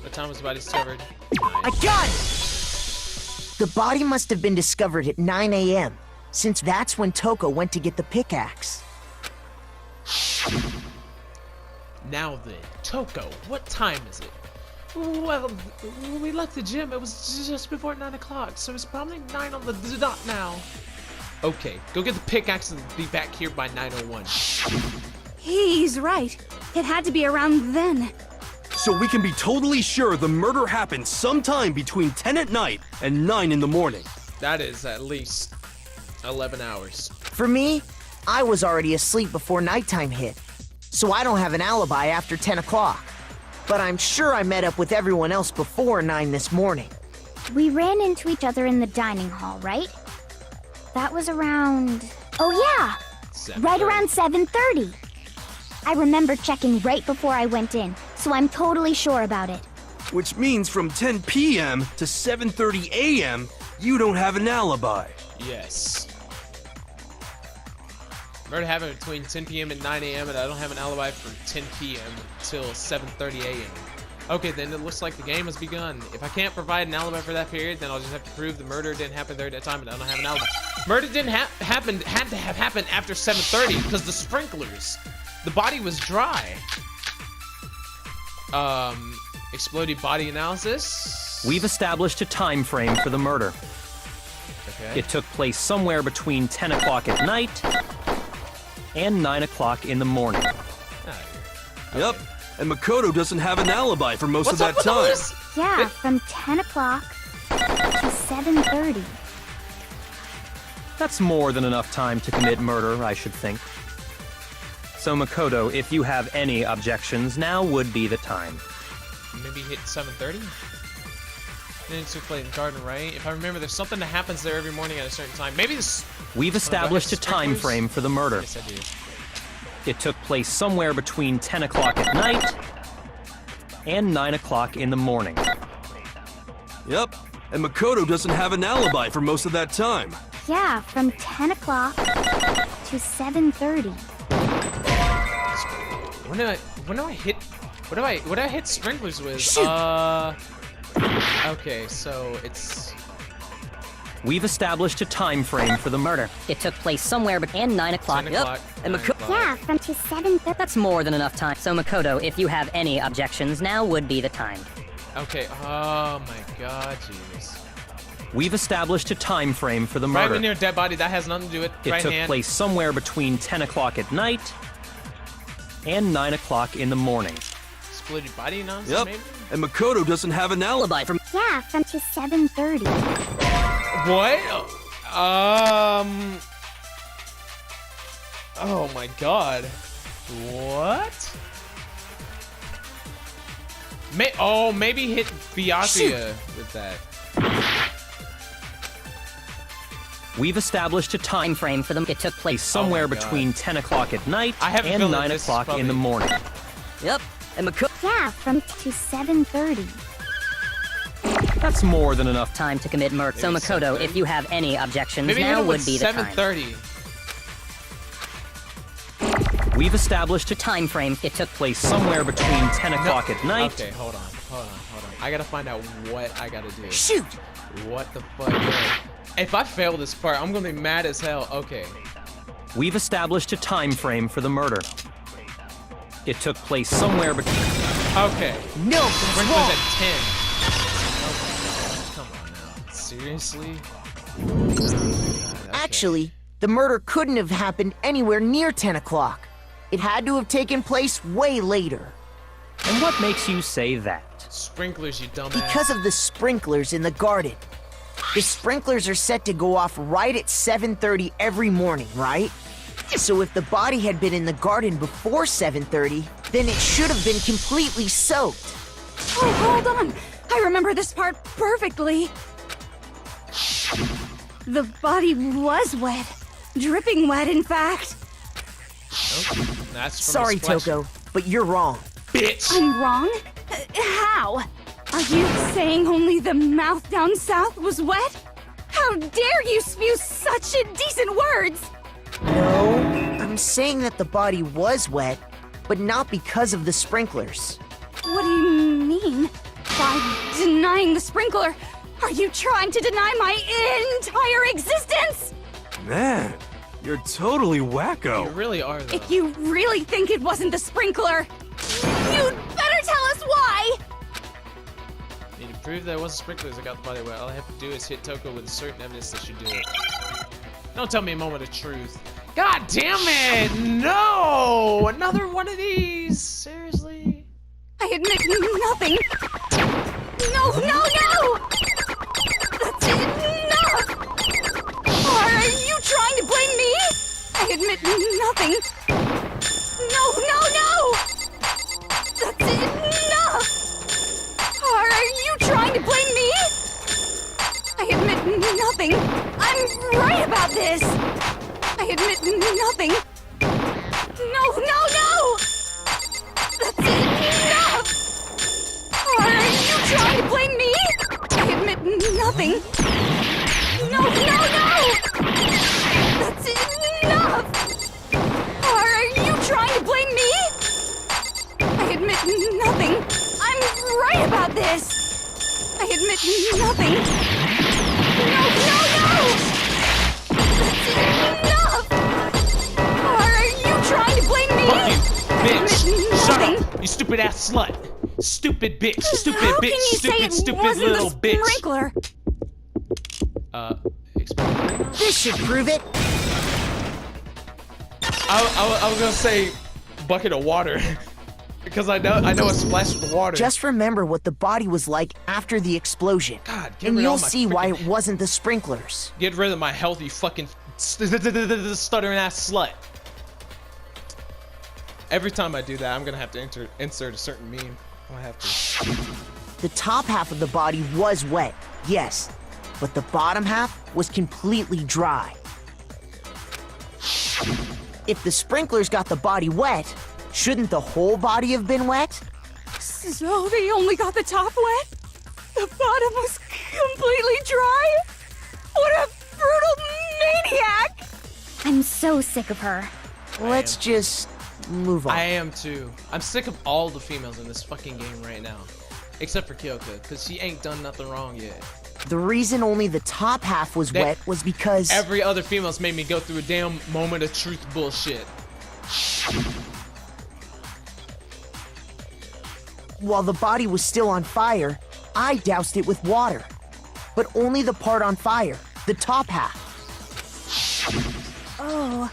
What time was the body discovered? I got it! The body must have been discovered at 9 a.m., since that's when Toko went to get the pickaxe. Now then, Toko, what time is it? Well, when we left the gym, it was just before 9 o'clock, so it's probably 9 on the dot now. Okay, go get the pickaxe and be back here by 9:01. He's right. It had to be around then. So we can be totally sure the murder happened sometime between 10 at night and 9 in the morning. That is at least 11 hours. For me, I was already asleep before nighttime hit, so I don't have an alibi after 10 o'clock. But I'm sure I met up with everyone else before 9 this morning. We ran into each other in the dining hall, right? That was around... Oh yeah! Right 7:30. around 7:30. I remember checking right before I went in, so I'm totally sure about it. Which means from 10 p.m. to 7:30 a.m., you don't have an alibi. Yes. Murder happened between 10 p.m. and 9 a.m. and I don't have an alibi for 10 p.m. till 7:30 a.m. Okay, then it looks like the game has begun. If I can't provide an alibi for that period, then I'll just have to prove the murder didn't happen there at that time and I don't have an alibi. Murder didn't had to have happened after 7:30 because the sprinklers. The body was dry. Exploded body analysis. We've established a time frame for the murder. Okay. It took place somewhere between 10 o'clock at night and 9 o'clock in the morning. Yep. And Makoto doesn't have an alibi for most What's of up that with all time. this? Yeah, from 10 o'clock to 7:30. That's more than enough time to commit murder, I should think. So Makoto, if you have any objections, now would be the time. Maybe hit 7:30? Then it took place in the garden, right? If I remember, there's something that happens there every morning at a certain time. Maybe this... We've established a time frame for the murder. Yes, I do. It took place somewhere between 10 o'clock at night and 9 o'clock in the morning. Yep. And Makoto doesn't have an alibi for most of that time. Yeah, from 10 o'clock to 7:30. When do I hit... What do I hit sprinklers with? Shoot. Okay, so it's... We've established a time frame for the murder. It took place somewhere between 9 o'clock. 10 o'clock. And 9 o'clock. Yeah, from to 7:30. That's more than enough time. So Makoto, if you have any objections, now would be the time. Okay, oh my god, Jesus. We've established a time frame for the Right murder. when near a dead body, that has nothing to do with It right took hand. place somewhere between 10 o'clock at night and 9 o'clock in the morning. Exploded body analysis, Yep. maybe? And Makoto doesn't have an alibi for... Yeah, from to 7:30. What? Oh my god. What? Maybe hit Byakuya with that. We've established a time frame for them. It took place somewhere between 10 o'clock at night I have a and feeling 9 this is o'clock in the morning. Yep, and Makoto. Yeah, from to 7:30. That's more than enough Time to commit murder. So Maybe Makoto, 7:30. if you have any objections, Maybe now hit it would with be the time. 7:30. We've established a Time frame. It took place somewhere between 10 o'clock at night. Okay, hold on. I gotta find out what I gotta do. Shoot! What the fuck? If I fail this part, I'm gonna be mad as hell. Okay. We've established a time frame for the murder. It took place somewhere between... Okay. No, Sprinklers wrong. at 10. Okay. Come on now. Seriously? Oh my God, okay. Actually, the murder couldn't have happened anywhere near 10 o'clock. It had to have taken place way later. And what makes you say that? Sprinklers, you dumbass. Because of the sprinklers in the garden. The sprinklers are set to go off right at 7:30 every morning, right? So if the body had been in the garden before 7:30, then it should have been completely soaked. Oh, hold on. I remember this part perfectly. The body was wet. Dripping wet, in fact. Okay. That's from Sorry, a splash. Toko, but you're wrong. Bitch! I'm wrong? How? Are you saying only the mouth down south was wet? How dare you spew such indecent words! No, I'm saying that the body was wet, but not because of the sprinklers. What do you mean? By denying the sprinkler, are you trying to deny my entire existence? Man, you're totally You wacko. really are, though. If you really think it wasn't the sprinkler, you'd better tell us why! Need to prove that it wasn't sprinklers that got the body wet. All I have to do is hit Toko with certain evidence that should do it. Don't tell me a moment of truth. God damn it! No! Another one of these! Seriously? I admit nothing. No, no, no! That's enough! Are you trying to blame me? I admit nothing. No, no, no! That's enough! Are you trying to blame me? I admit nothing. I'm right about this. I admit nothing. No, no, no! That's enough! Are you trying to blame me? I admit nothing. No, no, no! That's enough! Are you trying to blame me? I admit nothing. I'm right about this. I admit nothing. No, no, no! That's enough! Are you trying to blame me? Fuck you, I bitch! admit Shut nothing. up! You stupid ass slut! Stupid bitch! Stupid How bitch! can you say it Stupid wasn't little the bitch! sprinkler? Explain. This should prove it. I was gonna say bucket of water. Because I know it's splashed with water. Just remember what the body was like after the explosion. God, get and rid of you'll all my see why freaking- it wasn't the sprinklers. Get rid of my healthy fucking stuttering ass slut. Every time I do that, I'm gonna have to insert a certain meme. I have to. The top half of the body was wet, yes, but the bottom half was completely dry. If the sprinklers got the body wet, shouldn't the whole body have been wet? So they only got the top wet? The bottom was completely dry? What a brutal maniac! I'm so sick of her. Let's just move on. I am too. I'm sick of all the females in this fucking game right now. Except for Kyoka, because she ain't done nothing wrong yet. The reason only the top half was That- wet was because Every other female's made me go through a damn moment of truth bullshit. while the body was still on fire, I doused it with water. But only the part on fire, the top half. Oh,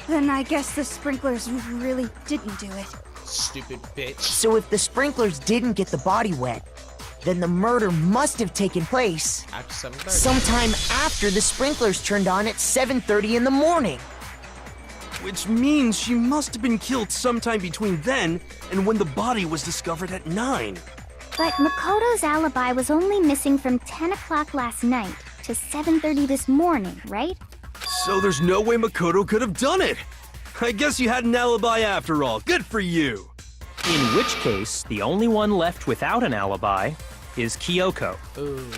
then I guess the sprinklers really didn't do it. Stupid bitch. So if the sprinklers didn't get the body wet, then the murder must have taken place After 7:30. sometime after the sprinklers turned on at 7:30 in the morning. Which means she must have been killed sometime between then and when the body was discovered at 9. But Makoto's alibi was only missing from 10 o'clock last night to 7:30 this morning, right? So there's no way Makoto could have done it. I guess you had an alibi after all. Good for you. In which case, the only one left without an alibi is Kyoko. Ooh.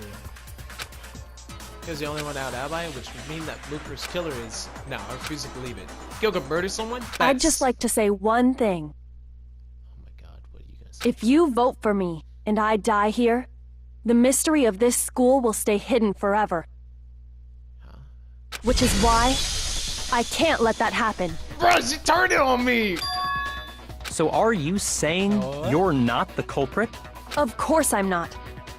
He's the only one out alibi, which would mean that Mukuro's killer is... No, I refuse to believe it. Kyoko murdered someone? I'd just like to say one thing. Oh my god, what are you gonna say? If you vote for me and I die here, the mystery of this school will stay hidden forever. Huh? Which is why I can't let that happen. Bro, she turned it on me! So are you saying you're not the culprit? Of course I'm not.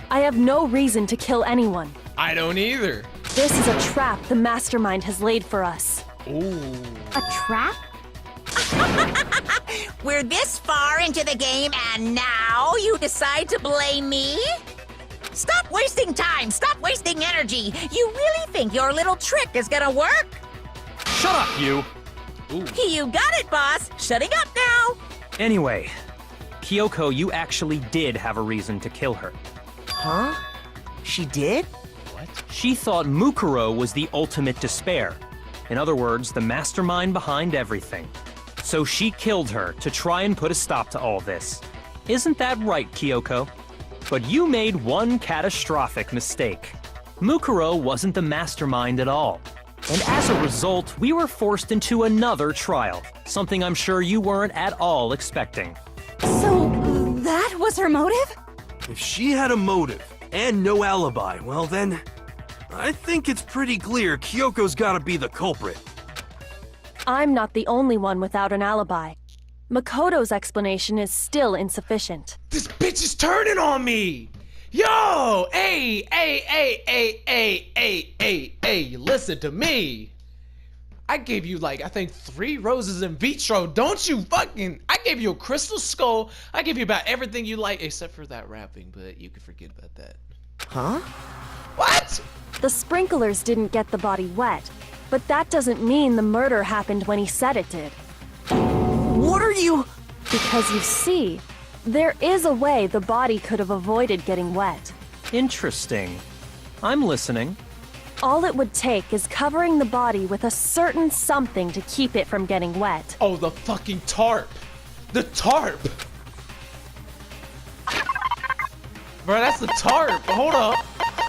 I have no reason to kill anyone. I don't either. This is a trap the mastermind has laid for us. Ooh. A trap? We're this far into the game and now you decide to blame me? Stop wasting time! Stop wasting energy! You really think your little trick is gonna work? Shut up, you! Ooh. You got it, boss! Shutting up now! Anyway, Kyoko, you actually did have a reason to kill her. Huh? She did? She thought Mukuro was the ultimate despair. In other words, the mastermind behind everything. So she killed her to try and put a stop to all this. Isn't that right, Kyoko? But you made one catastrophic mistake. Mukuro wasn't the mastermind at all. And as a result, we were forced into another trial, something I'm sure you weren't at all expecting. So, that was her motive? If she had a motive and no alibi, well then, I think it's pretty clear Kyoko's gotta be the culprit. I'm not the only one without an alibi. Makoto's explanation is still insufficient. This bitch is turning on me! Yo! Hey, listen to me! I gave you like, I think 3 roses in vitro, don't you fucking... I gave you a crystal skull, I gave you about everything you like, except for that rapping, but you can forget about that. Huh? What? The sprinklers didn't get the body wet, but that doesn't mean the murder happened when he said it did. What are you... Because you see, there is a way the body could have avoided getting wet. Interesting. I'm listening. All it would take is covering the body with a certain something to keep it from getting wet. Oh, the fucking tarp! The tarp! Bro, that's the tarp. Hold up.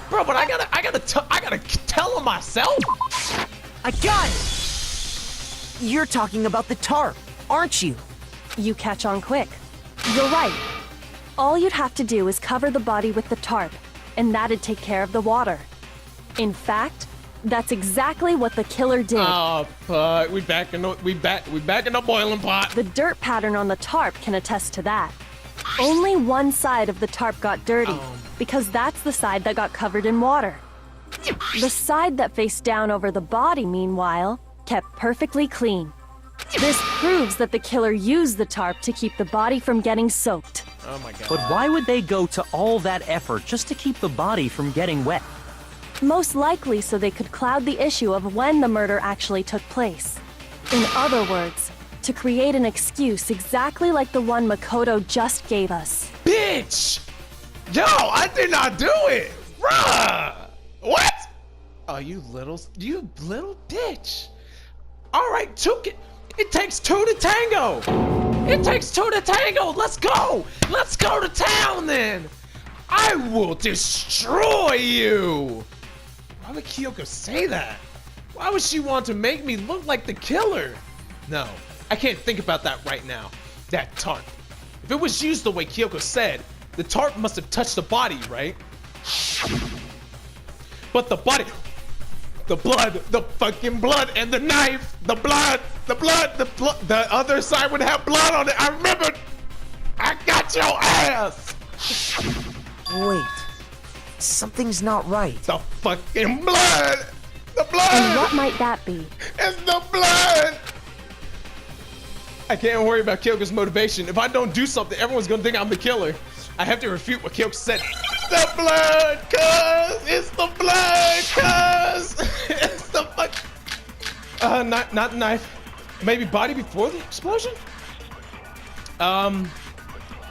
Bro, but I gotta tell him myself. I got it! You're talking about the tarp, aren't you? You catch on quick. You're right. All you'd have to do is cover the body with the tarp, and that'd take care of the water. In fact, that's exactly what the killer did. Oh, fuck. We back in the boiling pot. The dirt pattern on the tarp can attest to that. Only one side of the tarp got dirty, because that's the side that got covered in water. The side that faced down over the body, meanwhile, kept perfectly clean. This proves that the killer used the tarp to keep the body from getting soaked. Oh my god. But why would they go to all that effort just to keep the body from getting wet? Most likely so they could cloud the issue of when the murder actually took place. In other words, to create an excuse exactly like the one Makoto just gave us. Bitch! Yo, I did not do it! Bruh! What? Oh, you little bitch. Alright, it takes 2 to tango! It takes 2 to tango! Let's go! Let's go to town then! I will destroy you! Why would Kyoko say that? Why would she want to make me look like the killer? No, I can't think about that right now. That tarp. If it was used the way Kyoko said, the tarp must have touched the body, right? But the body, the blood, the fucking blood, and the knife, the other side would have blood on it. I remember. I got your ass. Wait. Something's not right. The fucking blood. The blood. And what might that be? It's the blood. I can't worry about Kyoko's motivation. If I don't do something, everyone's gonna think I'm the killer. I have to refute what Kyoko said. The blood, cuz! It's the blood, cuz! It's the fuck. Not the knife. Maybe body before the explosion? I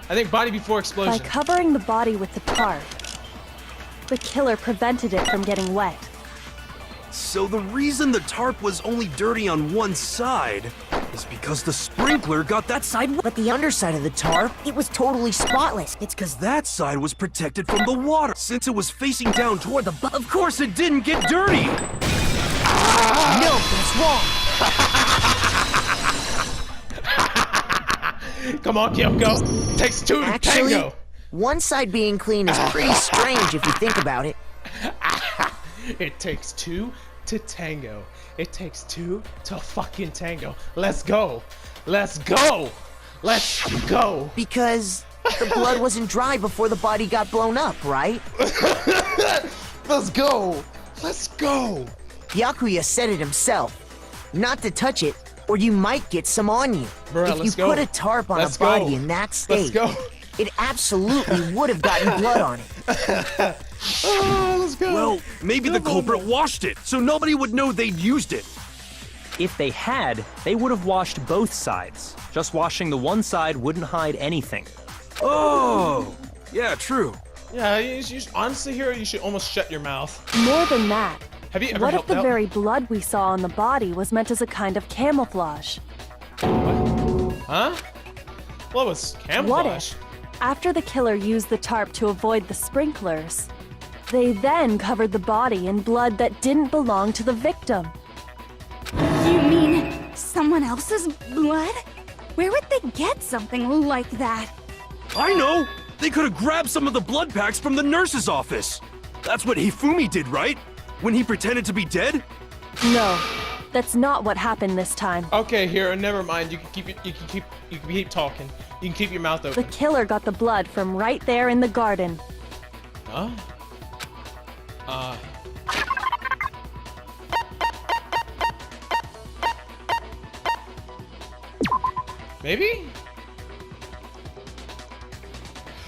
think body before explosion. By covering the body with the tarp, the killer prevented it from getting wet. So the reason the tarp was only dirty on one side is because the sprinkler got that side. But the underside of the tarp, it was totally spotless. It's because that side was protected from the water. Since it was facing down toward the of course it didn't get dirty. No, that's wrong. Come on, Kyoko. Takes two to Actually, tango. one side being clean is pretty strange if you think about it. It takes two to tango. It takes two to fucking tango. Let's go. Let's go. Let's go. Because the blood wasn't dry before the body got blown up, right? Let's go. Let's go. Byakuya said it himself. Not to touch it, or you might get some on you. Bruh, if you let's go. put a tarp on Let's a body go. in that Let's state, go. it absolutely would have gotten blood on it. Oh, let's go. Well, maybe the culprit washed it, so nobody would know they'd used it. If they had, they would have washed both sides. Just washing the one side wouldn't hide anything. Oh, yeah, true. Yeah, honestly, Hero, you should almost shut your mouth. More than that, Have you ever what if helped the out? very blood we saw on the body was meant as a kind of camouflage? Huh? Well, it was camouflage. What if, after the killer used the tarp to avoid the sprinklers, they then covered the body in blood that didn't belong to the victim? You mean someone else's blood? Where would they get something like that? I know! They could have grabbed some of the blood packs from the nurse's office. That's what Hifumi did, right? When he pretended to be dead? No, that's not what happened this time. Okay, Hero, never mind. You can keep talking. You can keep your mouth The open. killer got the blood from right there in the garden. Huh? Maybe?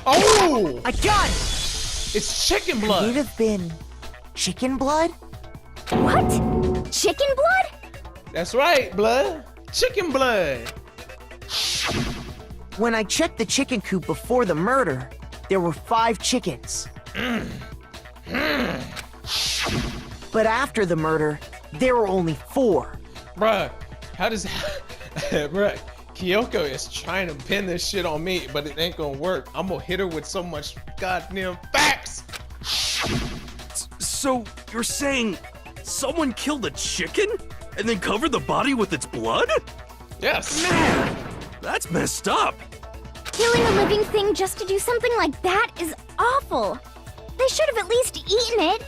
Oh! I got it! It's chicken Could it blood! have been chicken blood? What? Chicken blood? That's right, blood. Chicken blood. When I checked the chicken coop before the murder, there were 5 chickens. But after the murder, there were only 4. Bruh, how does... Bruh, Kyoko is trying to pin this shit on me, but it ain't gonna work. I'm gonna hit her with so much goddamn facts! So, you're saying someone killed a chicken and then covered the body with its blood? Yes! Man, that's messed up. Killing a living thing just to do something like that is awful. They should have at least eaten it.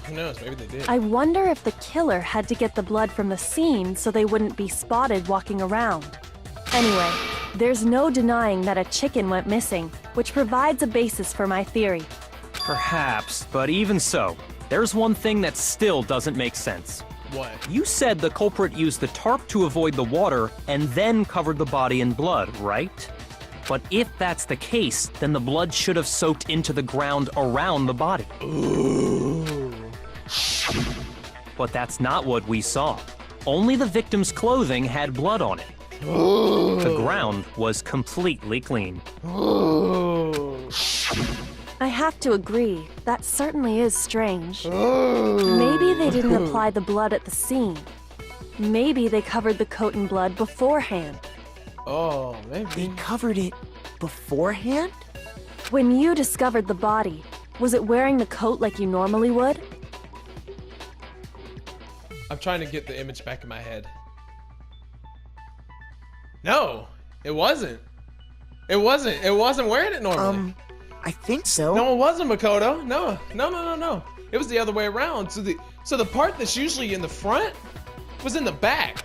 Who knows, maybe they did. I wonder if the killer had to get the blood from the scene so they wouldn't be spotted walking around. Anyway, there's no denying that a chicken went missing, which provides a basis for my theory. Perhaps, but even so, there's one thing that still doesn't make sense. What? You said the culprit used the tarp to avoid the water and then covered the body in blood, right? But if that's the case, then the blood should have soaked into the ground around the body. Ooh. But that's not what we saw. Only the victim's clothing had blood on it. Ooh. The ground was completely clean. Ooh. I have to agree, that certainly is strange. Ooh. Maybe they didn't apply the blood at the scene. Maybe they covered the coat in blood beforehand. Oh, They maybe. covered it beforehand? When you discovered the body, was it wearing the coat like you normally would? I'm trying to get the image back in my head. No, it wasn't. It wasn't. It wasn't wearing it normally. I think so. No, it wasn't, Makoto. No. It was the other way around. So the part that's usually in the front was in the back.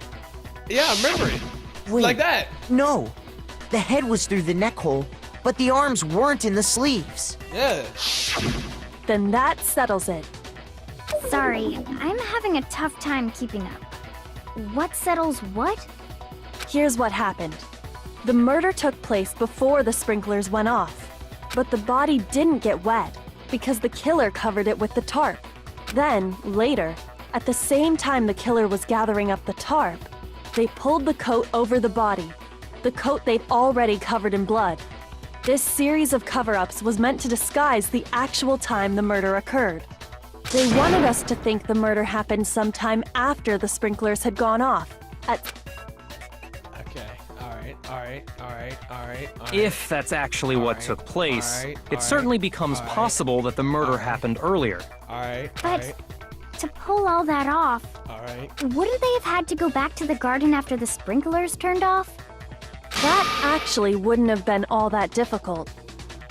Yeah, I remember it. Wait, Like that. No. The head was through the neck hole, but the arms weren't in the sleeves. Yeah. Then that settles it. Sorry, I'm having a tough time keeping up. What settles what? Here's what happened. The murder took place before the sprinklers went off. But the body didn't get wet because the killer covered it with the tarp. Then, later, at the same time the killer was gathering up the tarp, they pulled the coat over the body, the coat they'd already covered in blood. This series of cover-ups was meant to disguise the actual time the murder occurred. They wanted us to think the murder happened sometime after the sprinklers had gone off. Okay, alright. If that's actually what took place, it certainly becomes possible that the murder happened earlier. But to pull all that off, wouldn't they have had to go back to the garden after the sprinklers turned off? That actually wouldn't have been all that difficult.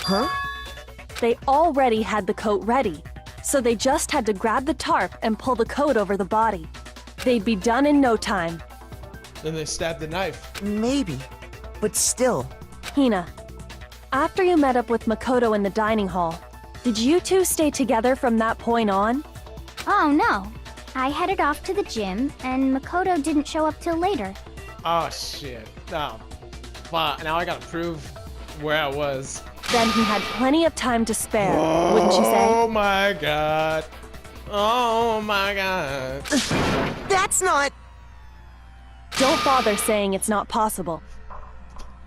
Huh? They already had the coat ready, so they just had to grab the tarp and pull the coat over the body. They'd be done in no time. Then they stabbed the knife. Maybe. But still. Hina, after you met up with Makoto in the dining hall, did you two stay together from that point on? Oh no. I headed off to the gym, and Makoto didn't show up till later. Oh shit. Oh, fuck. Now I gotta prove where I was. Then he had plenty of time to spare, wouldn't you say? Oh my god. Oh my god. That's not... Don't bother saying it's not possible.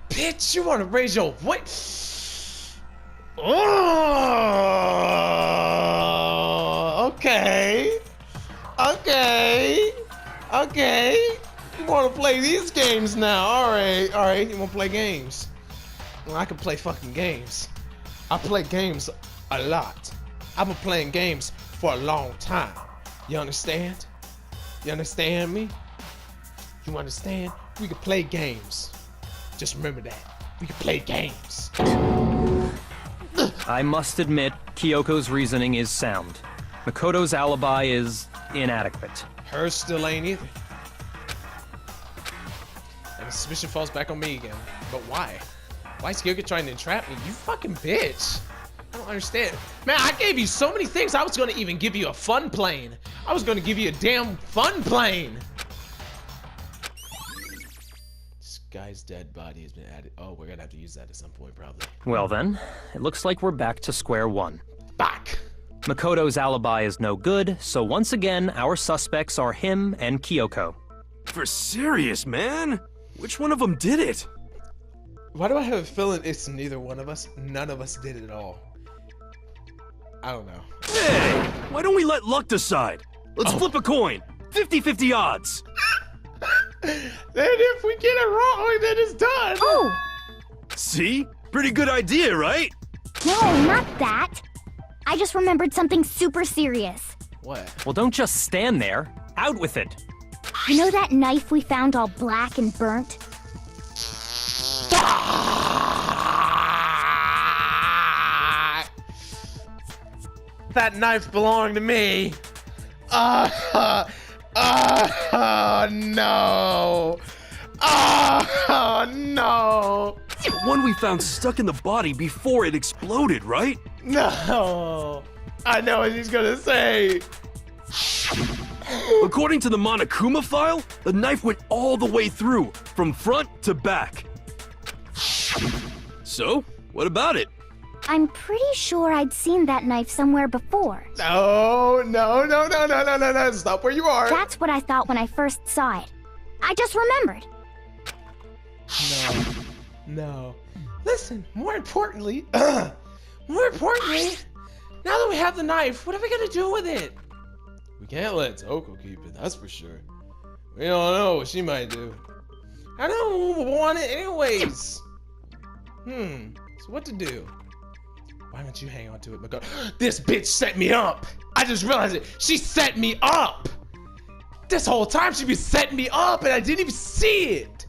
Bitch, you wanna raise your voice? Oh, okay. You wanna play these games now? Alright, you wanna play games? Well, I can play fucking games. I play games a lot. I've been playing games for a long time. You understand? You understand me? You understand? We can play games. Just remember that. We can play games. I must admit, Kyoko's reasoning is sound. Makoto's alibi is inadequate. Hers still ain't either. And the suspicion falls back on me again. But why? Why is Kyoka trying to entrap me? You fucking bitch. I don't understand. Man, I gave you so many things. I was gonna even give you a fun plane. I was gonna give you a damn fun plane. This guy's dead body has been added. Oh, we're gonna have to use that at some point, probably. Well then, it looks like we're back to square one. Back. Makoto's alibi is no good, so once again, our suspects are him and Kyoko. For serious, man? Which one of them did it? Why do I have a feeling it's neither one of us? None of us did it at all. I don't know. Hey, why don't we let luck decide? Let's flip a coin. 50-50 odds. Then if we get it wrong, then it's done. Oh! See? Pretty good idea, right? No, not that. I just remembered something super serious. What? Well, don't just stand there. Out with it. You know that knife we found all black and burnt? That knife belonged to me. No. No. The one we found stuck in the body before it exploded, right? No. I know what he's gonna say. According to the Monokuma file, the knife went all the way through, from front to back. So, what about it? I'm pretty sure I'd seen that knife somewhere before. No. Stop where you are. That's what I thought when I first saw it. I just remembered. No. Listen, more importantly, now that we have the knife, what are we gonna do with it? We can't let Toko keep it, that's for sure. We don't know what she might do. I don't want it anyways. So what to do? Why don't you hang on to it, Makoto? This bitch set me up! I just realized it. She set me up! This whole time she been setting me up and I didn't even see it!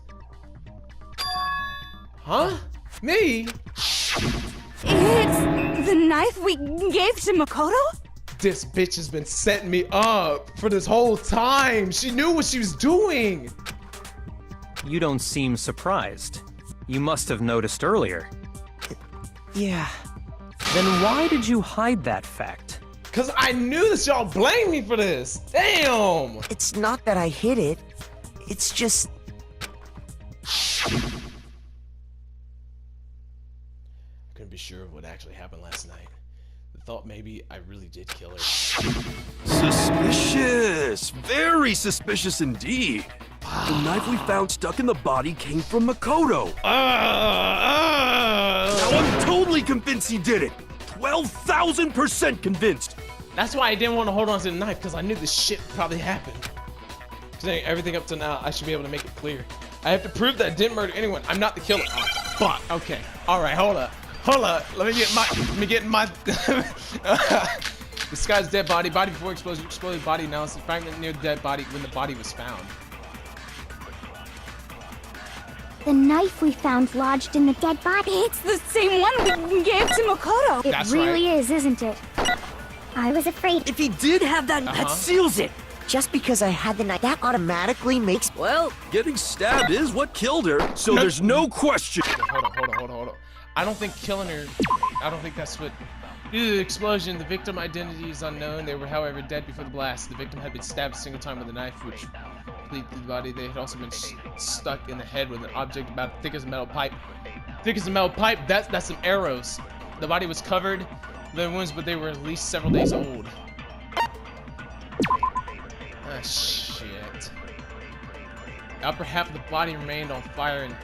Huh? Me? It's the knife we gave to Makoto? This bitch has been setting me up for this whole time. She knew what she was doing. You don't seem surprised. You must have noticed earlier. Yeah. Then why did you hide that fact? Cause I knew that y'all blamed me for this. Damn. It's not that I hid it. It's just... Couldn't be sure of what actually happened last night. I thought maybe I really did kill her. Suspicious! Very suspicious indeed. The knife we found stuck in the body came from Makoto. Now I'm totally convinced he did it. 12,000% convinced. That's why I didn't want to hold on to the knife, because I knew this shit probably happened. Saying everything up to now, I should be able to make it clear. I have to prove that I didn't murder anyone. I'm not the killer. Oh, fuck. Okay. All right. Hold up. Hold up. Let me get my. This guy's dead body. Body before explosion. Exploded body analysis. Fragment near the dead body when the body was found. The knife we found lodged in the dead body. It's the same one we gave to Makoto. It really is, isn't it? I was afraid. If he did have that, that seals it. Just because I had the knife, that automatically makes. Well, getting stabbed is what killed her, so there's no question. Hold on. I don't think killing her. I don't think that's what. Due to the explosion, the victim identity is unknown. They were, however, dead before the blast. The victim had been stabbed a single time with a knife, which completed the body. They had also been stuck in the head with an object about thick as a metal pipe. Thick as a metal pipe. That's some arrows. The body was covered with wounds, but they were at least several days old. Ah, shit. The upper half of the body remained on fire and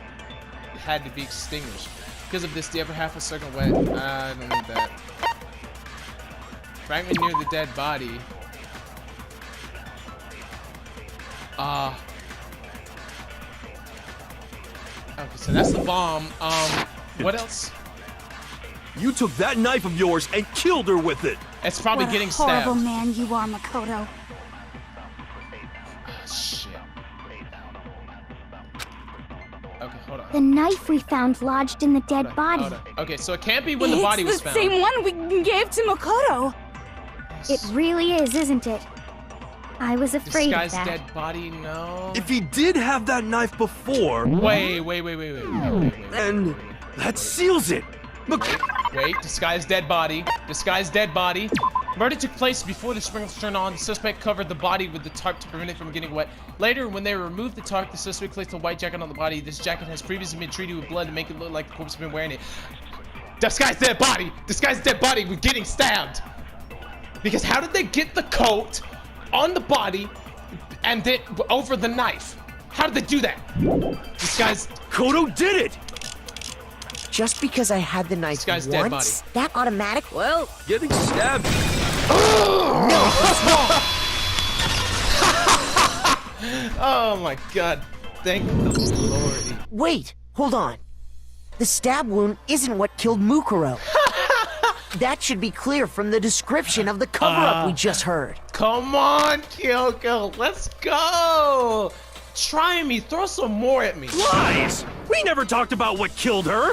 had to be extinguished. Because of this, the upper half was soaking wet. I don't need that. Fragment near the dead body. Okay, so that's the bomb. What else? You took that knife of yours and killed her with it. It's probably What getting a horrible stabbed. man you are, Makoto. Shit. Okay, hold on. The knife we found lodged in the dead body. Hold on. Okay, so it can't be when the body was It's the found. same one we gave to Makoto. It really is, isn't it? I was This afraid of guy's that. dead body, no. If he did have that knife before, Wait. and that seals it. Wait, disguised dead body. Disguised dead body. Murder took place before the sprinklers turned on. The suspect covered the body with the tarp to prevent it from getting wet. Later, when they removed the tarp, the suspect placed a white jacket on the body. This jacket has previously been treated with blood to make it look like the corpse has been wearing it. Disguised dead body! Disguised dead body with getting stabbed! Because how did they get the coat on the body and then over the knife? How did they do that? Disguised. Kodo did it! Just because I had the knife This guy's dead once, that automatic. Well, Getting stabbed. Oh my god. Thank the Lord. Wait, hold on. The stab wound isn't what killed Mukuro. That should be clear from the description of the cover-up we just heard. Come on, Kyoko. Let's go. Try me. Throw some more at me. Lies! We never talked about what killed her.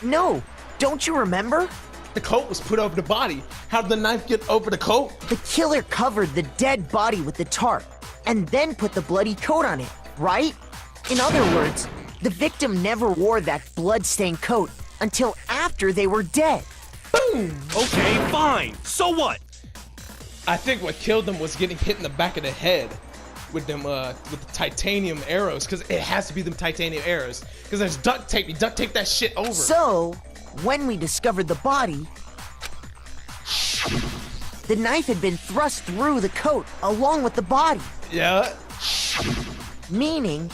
No, don't you remember? The coat was put over the body. How did the knife get over the coat? The killer covered the dead body with the tarp and then put the bloody coat on it, right? In other words, the victim never wore that blood-stained coat until after they were dead. Boom. Okay, fine. So what? I think what killed them was getting hit in the back of the head with them with the titanium arrows, because it has to be them titanium arrows, because there's duct tape. You duct tape that shit over. So, when we discovered the body, the knife had been thrust through the coat along with the body. Yeah. Meaning,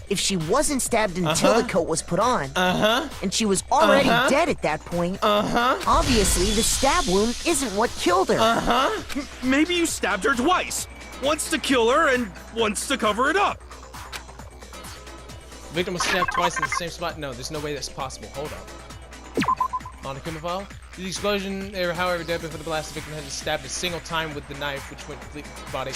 if she wasn't stabbed until the coat was put on, and she was already dead at that point, obviously the stab wound isn't what killed her. Maybe you stabbed her twice. Once to kill her and once to cover it up. Victim was stabbed twice in the same spot. No, there's no way that's possible. Hold up. On a criminal file. The explosion, they were however dead before the blast. The victim had been stabbed a single time with the knife, which went completely through the body.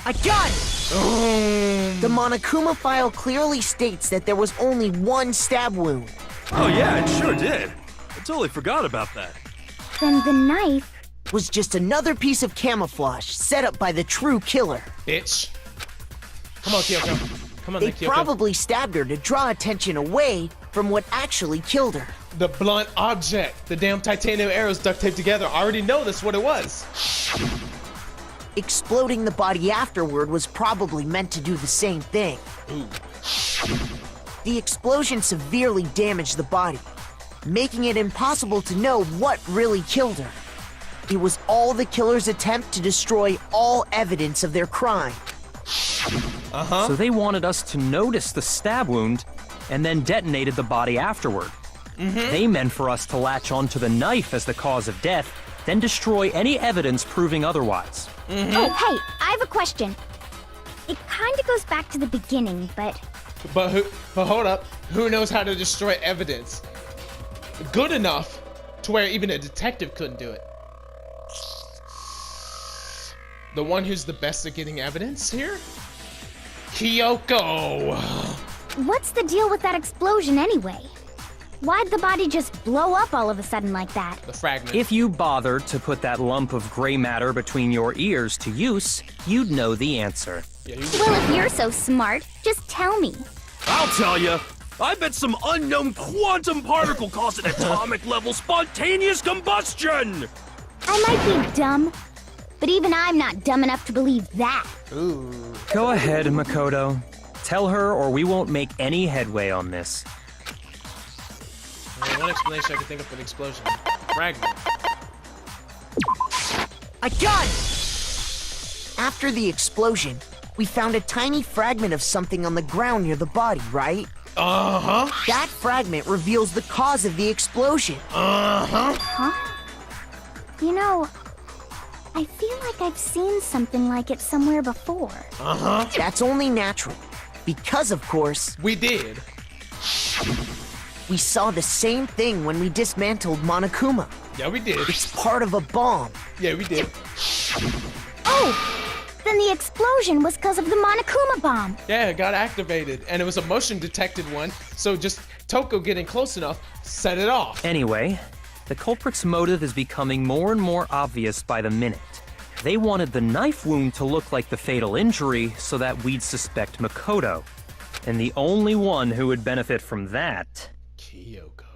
I got it! The Monokuma file clearly states that there was only one stab wound. Oh yeah, it sure did. I totally forgot about that. Then the knife was just another piece of camouflage set up by the true killer. Bitch. Come on, Kyoko. Come on, They Kyoko. probably stabbed her to draw attention away from what actually killed her. The blunt object. The damn titanium arrows duct taped together. I already know that's what it was. Exploding the body afterward was probably meant to do the same thing. The explosion severely damaged the body, making it impossible to know what really killed her. It was all the killer's attempt to destroy all evidence of their crime. So they wanted us to notice the stab wound and then detonated the body afterward. They meant for us to latch onto the knife as the cause of death then destroy any evidence proving otherwise. Oh, hey, I have a question. It kind of goes back to the beginning, but But hold up. Who knows how to destroy evidence? Good enough to where even a detective couldn't do it. The one who's the best at getting evidence here? Kyoko! what's the deal with that explosion anyway? Why'd the body just blow up all of a sudden like that? The fragment. If you bothered to put that lump of gray matter between your ears to use, you'd know the answer. Yeah, Well, if you're so smart, just tell me. I'll tell you. I bet some unknown quantum particle caused an atomic level spontaneous combustion! I might be dumb, but even I'm not dumb enough to believe that. Go ahead, Makoto. Tell her or we won't make any headway on this. One explanation I could think of for the explosion. Fragment. I got it! After the explosion, we found a tiny fragment of something on the ground near the body, right? Uh-huh. That fragment reveals the cause of the explosion. Uh-huh. You know, I feel like I've seen something like it somewhere before. Uh-huh. That's only natural. Because, of course, We did. we saw the same thing when we dismantled Monokuma. Yeah, we did. It's part of a bomb. Yeah, we did. Oh! Then the explosion was because of the Monokuma bomb. Yeah, it got activated, and it was a motion detected one, so just Toko getting close enough set it off. Anyway, the culprit's motive is becoming more and more obvious by the minute. They wanted the knife wound to look like the fatal injury so that we'd suspect Makoto. And the only one who would benefit from that Kyoko.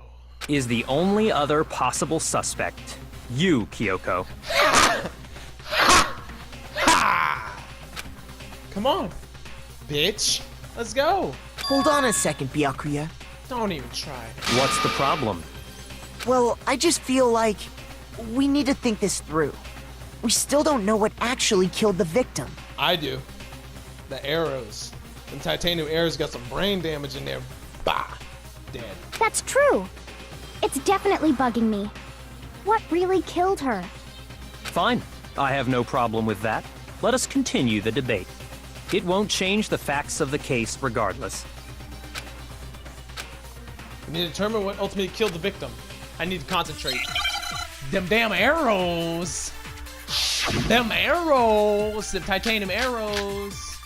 is the only other possible suspect. You, Kyoko. Come on, bitch. Let's go. Hold on a second, Byakuya. Don't even try. What's the problem? Well, I just feel like we need to think this through. We still don't know what actually killed the victim. I do. The arrows. Them titanium arrows got some brain damage in there. Bah! Dead. That's true. It's definitely bugging me. What really killed her? Fine. I have no problem with that. Let us continue the debate. It won't change the facts of the case regardless. We need to determine what ultimately killed the victim. I need to concentrate. Them damn arrows! Them arrows! Them titanium arrows!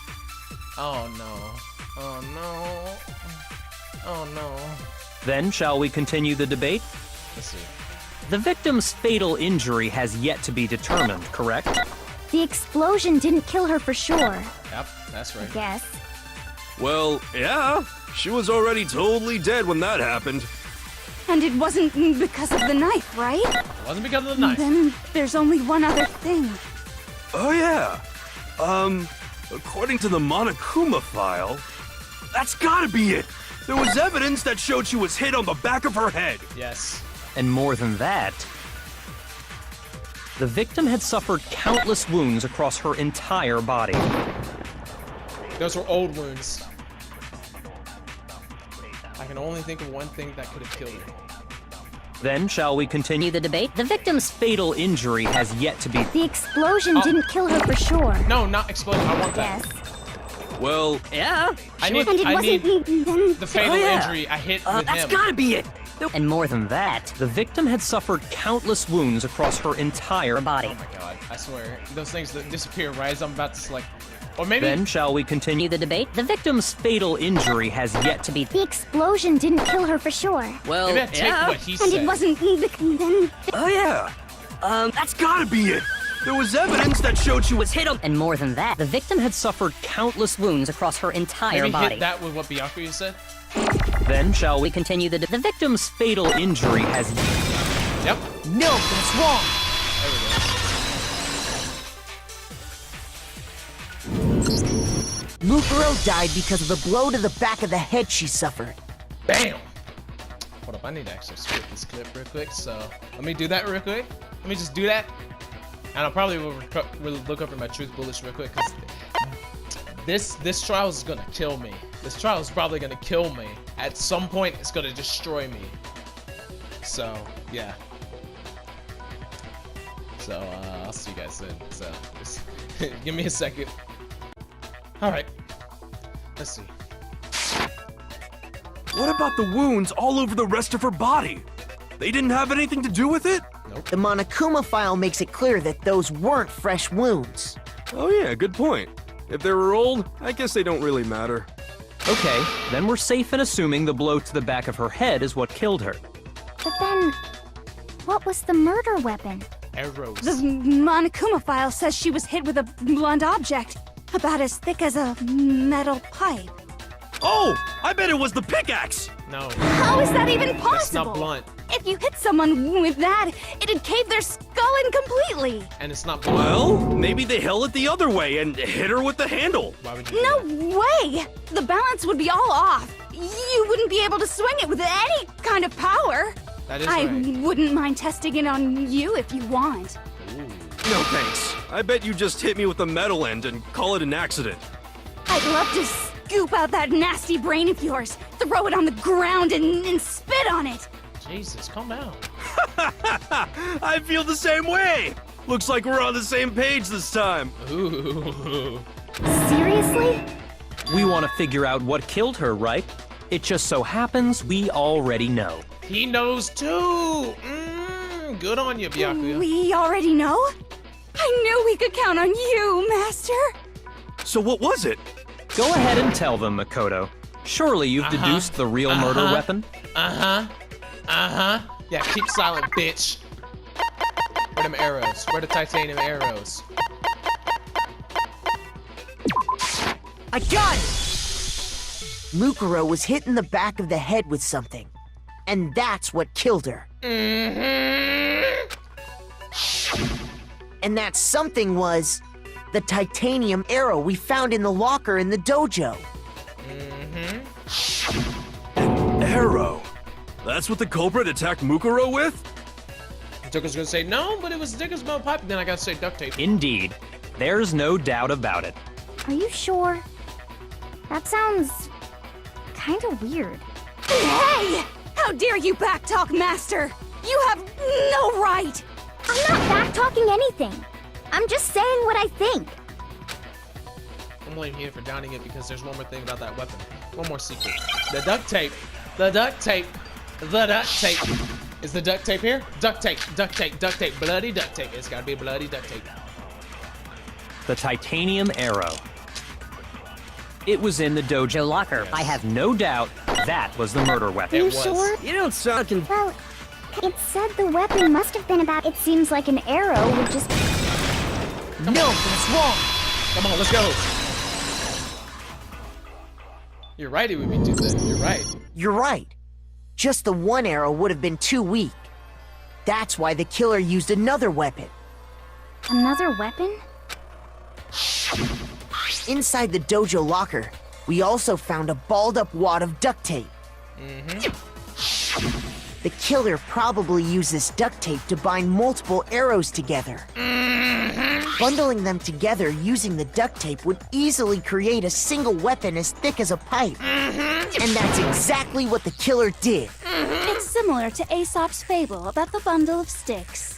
Oh no. Oh no. Oh no. Then, shall we continue the debate? Let's see. The victim's fatal injury has yet to be determined, correct? The explosion didn't kill her for sure, Yep, that's I right. guess. Well, yeah. She was already totally dead when that happened. And it wasn't because of the knife, right? It wasn't because of the knife. Then there's only one other thing. Oh, yeah. According to the Monokuma file, that's gotta be it. There was evidence that showed she was hit on the back of her head. Yes. And more than that, the victim had suffered countless wounds across her entire body. Those were old wounds. I can only think of one thing that could have killed her. Then, shall we continue the debate? The victim's fatal injury has yet to be... The explosion didn't kill her for sure. No, not explosion. I want that. Yes. Well, Yeah? I need, And it I wasn't need then. the fatal injury I hit with That's him. gotta be it! And more than that, the victim had suffered countless wounds across her entire body. Oh my god, I swear. Those things that disappear right as I'm about to select. Or maybe... Then, shall we continue the debate? The victim's fatal injury has yet to be... The explosion didn't kill her for sure. Well, maybe I take what he And said. it wasn't then. oh, yeah. That's gotta be it. There was evidence that showed she was hit on. And more than that, the victim had suffered countless wounds across her entire Maybe body. hit that with what Byakuya said? Then, shall we... We continue the The victim's fatal injury has... Yep. No, that's wrong. There we go. Mukuro died because of the blow to the back of the head she suffered. Bam! Hold up, I need to actually script this clip real quick, so let me do that real quick. Let me just do that. And I'll probably will look up at my truth bullets real quick, because this trial is gonna kill me. This trial is probably gonna kill me. At some point, it's gonna destroy me. So, yeah. So I'll see you guys soon. So just give me a second. All right. Let's see. What about the wounds all over the rest of her body? They didn't have anything to do with it? Nope. The Monokuma file makes it clear that those weren't fresh wounds. Oh yeah, good point. If they were old, I guess they don't really matter. Okay, then we're safe in assuming the blow to the back of her head is what killed her. But then, what was the murder weapon? Arrows. The Monokuma file says she was hit with a blunt object, about as thick as a metal pipe. Oh, I bet it was the pickaxe! No. How is that even possible? It's not blunt. If you hit someone with that, it'd cave their skull in completely. And it's not blunt. Well, maybe they held it the other way and hit her with the handle. Why would you do No that? way! The balance would be all off. You wouldn't be able to swing it with any kind of power. That is I right. wouldn't mind testing it on you if you want. No thanks. I bet you just hit me with the metal end and call it an accident. I'd love to scoop out that nasty brain of yours, throw it on the ground, and spit on it. Jesus, calm down. I feel the same way! Looks like we're on the same page this time. Ooh. Seriously? We want to figure out what killed her, right? It just so happens we already know. He knows too. Good on you, Byakuya. We already know? I knew we could count on you, Master. So what was it? Go ahead and tell them, Makoto. Surely you've deduced the real murder weapon? Yeah, keep silent, bitch. Where them arrows? Where the titanium arrows? I got it! Mukuro was hit in the back of the head with something. And that's what killed her. And that something was the titanium arrow we found in the locker in the dojo. An arrow? That's what the culprit attacked Mukuro with? Joker's gonna say no, but it was Dicker's metal pipe. Then I gotta say duct tape. Indeed. There's no doubt about it. Are you sure? That sounds kinda weird. Hey! How dare you backtalk, Master? You have no right! I'm not back-talking anything. I'm just saying what I think. I'm blaming him for downing it because there's one more thing about that weapon. One more secret. The duct tape. The duct tape. The duct tape. Is the duct tape here? Duct tape. Duct tape. Duct tape. Bloody duct tape. It's gotta be bloody duct tape. The titanium arrow. It was in the dojo locker. Yes. I have no doubt that was the murder weapon. It You was. sure? You don't sound Well, it said the weapon must have been about. It seems like an arrow would just. No, that's wrong. Come on, let's go. You're right, it would be too thin. You're right. You're right. Just the one arrow would have been too weak. That's why the killer used another weapon. Another weapon? Inside the dojo locker, we also found a balled-up wad of duct tape. The killer probably used this duct tape to bind multiple arrows together. Bundling them together using the duct tape would easily create a single weapon as thick as a pipe. And that's exactly what the killer did. It's similar to Aesop's fable about the bundle of sticks.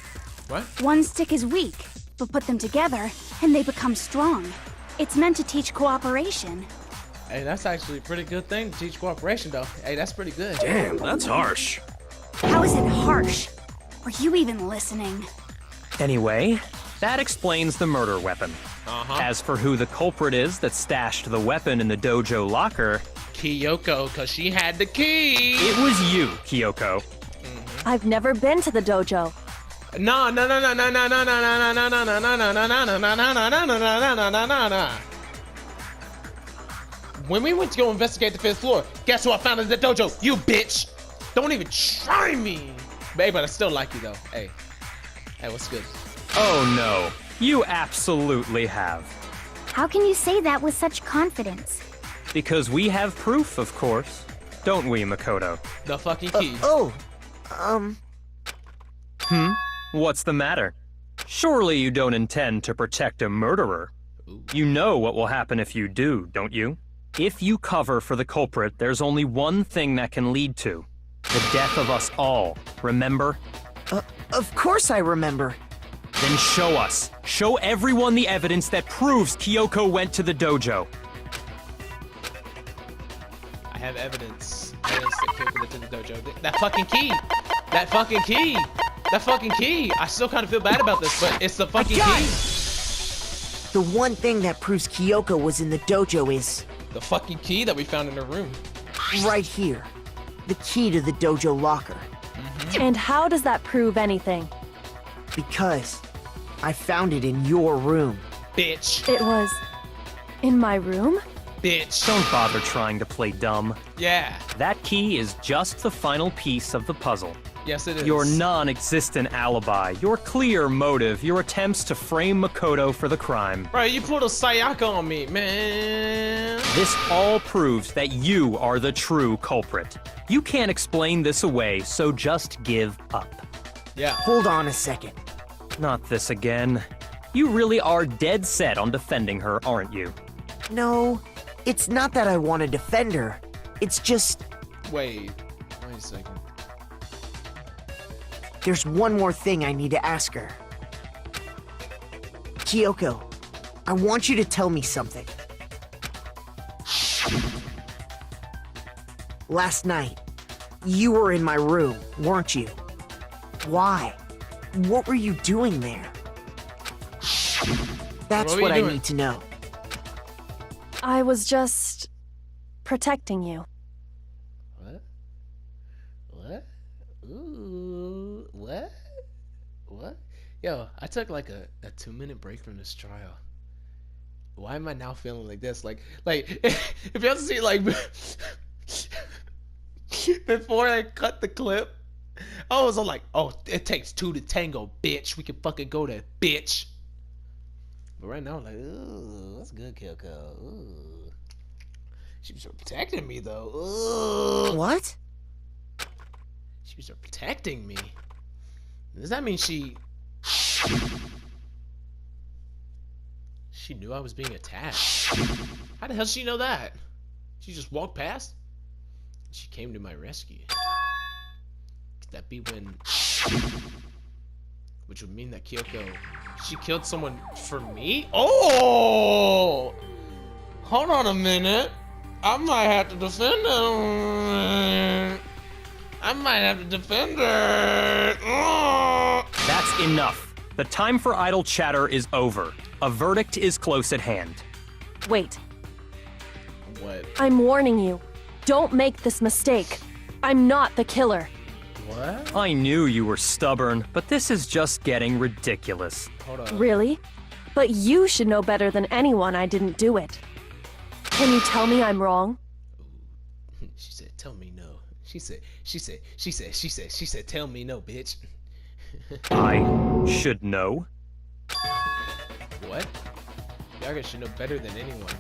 What? One stick is weak, but put them together, and they become strong. It's meant to teach cooperation. Hey, that's actually a pretty good thing to teach cooperation, though. Hey, that's pretty good. Damn, that's harsh. How is it harsh? Are you even listening? Anyway, that explains the murder weapon. Uh-huh. As for who the culprit is that stashed the weapon in the dojo locker, Kyoko, because she had the key. it was you, Kyoko. I've never been to the dojo. No. When we went to go investigate the 5th floor, guess who I found in the dojo? You bitch! Don't even try me! Babe, but I still like you though. Hey, what's good? Oh no, you absolutely have. How can you say that with such confidence? Because we have proof, of course. Don't we, Makoto? The fucking key. What's the matter? Surely you don't intend to protect a murderer. You know what will happen if you do, don't you? If you cover for the culprit, there's only one thing that can lead to. The death of us all, remember? Of course I remember. Then show us. Show everyone the evidence that proves Kyoko went to the dojo. I have evidence. Evidence that Kyoko went to the dojo. That fucking key! That fucking key! That fucking key! I still kind of feel bad about this, but it's the fucking key! The one thing that proves Kyoko was in the dojo is... the fucking key that we found in her room. right here. The key to the dojo locker. And how does that prove anything? Because I found it in your room. Bitch. It was in my room? Bitch. Don't bother trying to play dumb. Yeah. That key is just the final piece of the puzzle. Yes, it is. Your non-existent alibi, your clear motive, your attempts to frame Makoto for the crime. Bro, you pulled a Sayaka on me, man. This all proves that you are the true culprit. You can't explain this away, so just give up. Yeah. Hold on a second. Not this again. You really are dead set on defending her, aren't you? No, it's not that I want to defend her. It's just... Wait a second. There's one more thing I need to ask her. Kyoko, I want you to tell me something. Last night, you were in my room, weren't you? Why? What were you doing there? That's What were what you I doing? need to know. I was just protecting you. What? What? Ooh, what? What? Yo, I took like a 2-minute break from this trial. Why am I now feeling like this? Like if you have to see like before I cut the clip, I was all like, oh, it takes 2 to tango, bitch. We can fucking go there, bitch. But right now I'm like, ooh, that's good, Kyoko. Ooh. She was protecting me though. Ooh. What? She was protecting me. Does that mean she knew I was being attacked? How the hell did she know that? She just walked past? She came to my rescue. Could that be when... Which would mean that Kyoko... She killed someone for me? Oh! Hold on a minute. I might have to defend her. I might have to defend her. Oh! That's enough. The time for idle chatter is over. A verdict is close at hand. Wait, What? I'm warning you. Don't make this mistake. I'm not the killer. What? I knew you were stubborn, but this is just getting ridiculous. Hold on. Really? But you should know better than anyone I didn't do it. Can you tell me I'm wrong? She said, tell me no. She said, tell me no, bitch. I should know. What? Yaga should know better than anyone.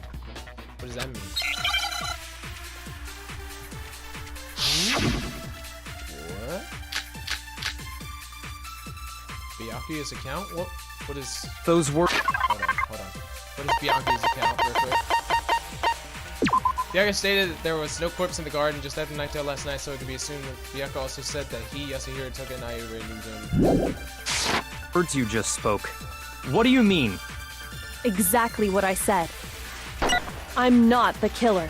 What does that mean? What? Byakuya's account? What is... Those were... Hold on. What is Byakuya's account, real quick? Byakuya stated that there was no corpse in the garden just after nighttale last night, so it could be assumed that Byakuya also said that he, Yasuhiro, took it and I removed him. Words you just spoke. What do you mean? Exactly what I said. I'm not the killer.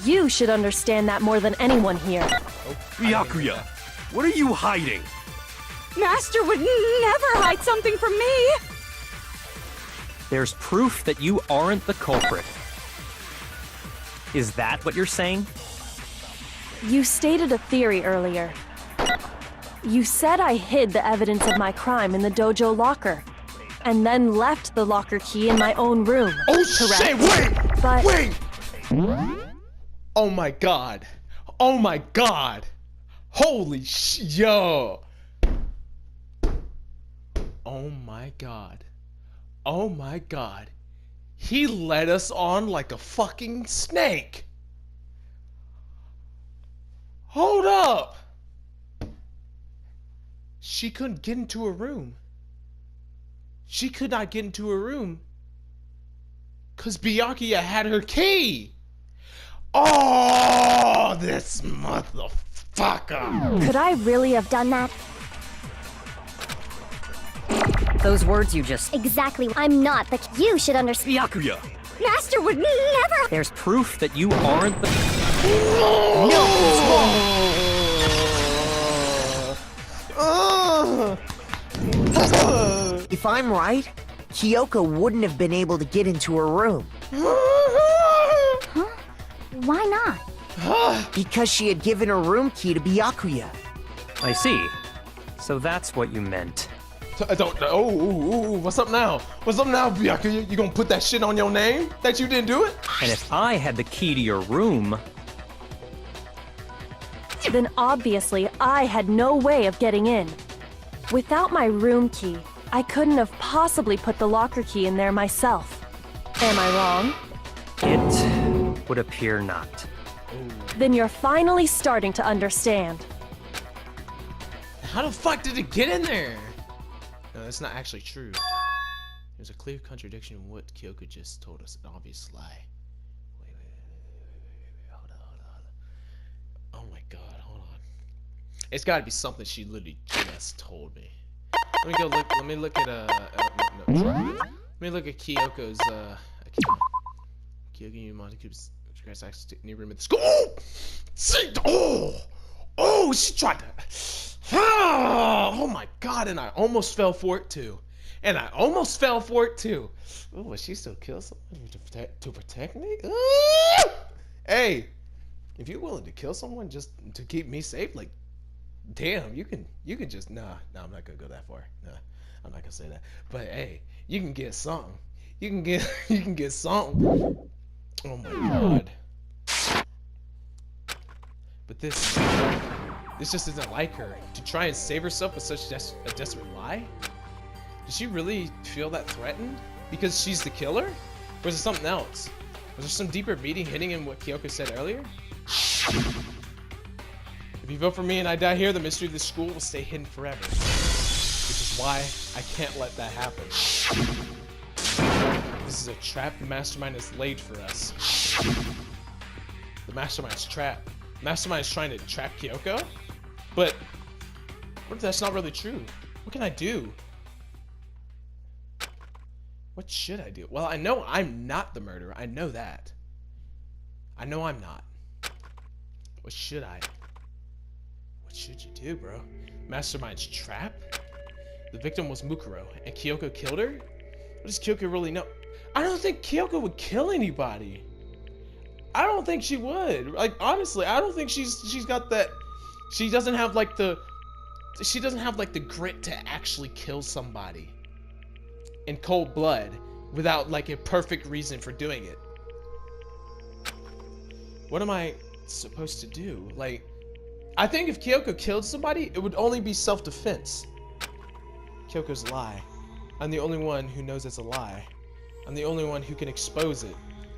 You should understand that more than anyone here. Byakuya, what are you hiding? Master would never hide something from me! There's proof that you aren't the culprit. Is that what you're saying? You stated a theory earlier. You said I hid the evidence of my crime in the dojo locker, and then left the locker key in my own room. Oh correct? shit, wait! But Wait! Oh my god. Oh my god. Holy yo. Oh my god. Oh my god. He led us on like a fucking snake. Hold up. She couldn't get into her room. She could not get into her room because Byakuya had her key. Oh, this motherfucker. Could I really have done that? Those words you just... Exactly. I'm not, but you should understand. Byakuya! Master would never. There's proof that you aren't the... If I'm right, Kyoko wouldn't have been able to get into her room. Huh? Why not? Because she had given her room key to Byakuya. I see. So that's what you meant. What's up now? What's up now, Byakuya? You gonna put that shit on your name? That you didn't do it? And if I had the key to your room... Then obviously I had no way of getting in. Without my room key, I couldn't have possibly put the locker key in there myself. Am I wrong? It would appear not. Then you're finally starting to understand. How the fuck did it get in there? No, that's not actually true. There's a clear contradiction in what Kyoko just told us. An obvious lie. Wait. Hold on. Oh my god, hold on. It's gotta be something she literally just told me. Let me go look. Let me look at let me look at Kyoko's Kyoko Montecube's express access to any room at the school. Oh, she tried to. Oh my god, and I almost fell for it too. Oh, was she still kill someone to protect me? Hey, if you're willing to kill someone just to keep me safe, like, damn, you can just nah, I'm not gonna go that far. Nah, I'm not gonna say that. But hey, you can get something. You can get something. Oh my god. But this just isn't like her. To try and save herself with such a desperate lie? Does she really feel that threatened? Because she's the killer? Or is it something else? Was there some deeper meaning hidden in what Kyoko said earlier? If you vote for me and I die here, the mystery of this school will stay hidden forever. Which is why I can't let that happen. This is a trap the mastermind has laid for us. The mastermind's trap. The mastermind is trying to trap Kyoko? But what if that's not really true? What can I do? What should I do? Well, I know I'm not the murderer. I know that. I know I'm not. What should I? What should you do, bro? Mastermind's trap? The victim was Mukuro, and Kyoko killed her? What does Kyoko really know? I don't think Kyoko would kill anybody. I don't think she would. Like, honestly, I don't think she's got that. She doesn't have like the grit to actually kill somebody in cold blood without like a perfect reason for doing it. What am I supposed to do? Like, I think if Kyoko killed somebody, it would only be self-defense. Kyoko's a lie. I'm the only one who knows it's a lie. I'm the only one who can expose it.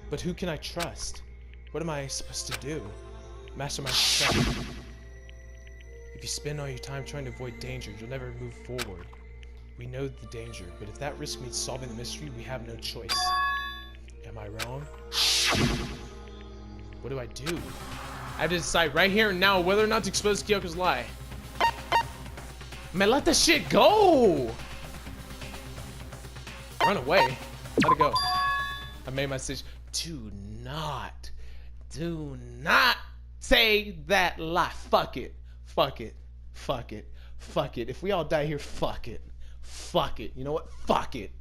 But who can I trust? What am I supposed to do? Mastermind trap. If you spend all your time trying to avoid danger, you'll never move forward. We know the danger, but if that risk means solving the mystery, we have no choice. Am I wrong? What do I do? I have to decide right here and now whether or not to expose Kyoko's lie. Man, let the shit go! Run away. Let it go. I made my decision. Do not say that lie. Fuck it. If we all die here, fuck it. You know what? Fuck it.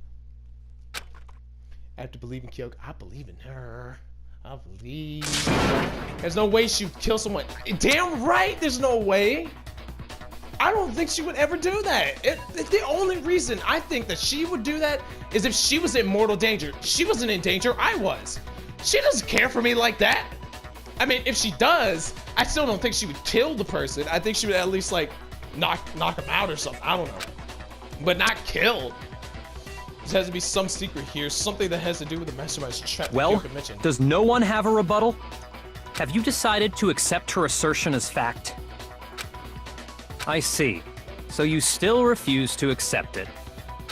I have to believe in Kyoko. I believe in her. I believe. There's no way she would kill someone. Damn right, there's no way. I don't think she would ever do that. The only reason I think that she would do that is if she was in mortal danger. She wasn't in danger, I was. She doesn't care for me like that. I mean, if she does, I still don't think she would kill the person. I think she would at least like knock him out or something. I don't know. But not kill. There has to be some secret here, something that has to do with the mastermind's trap. Well, does no one have a rebuttal? Have you decided to accept her assertion as fact? I see. So you still refuse to accept it.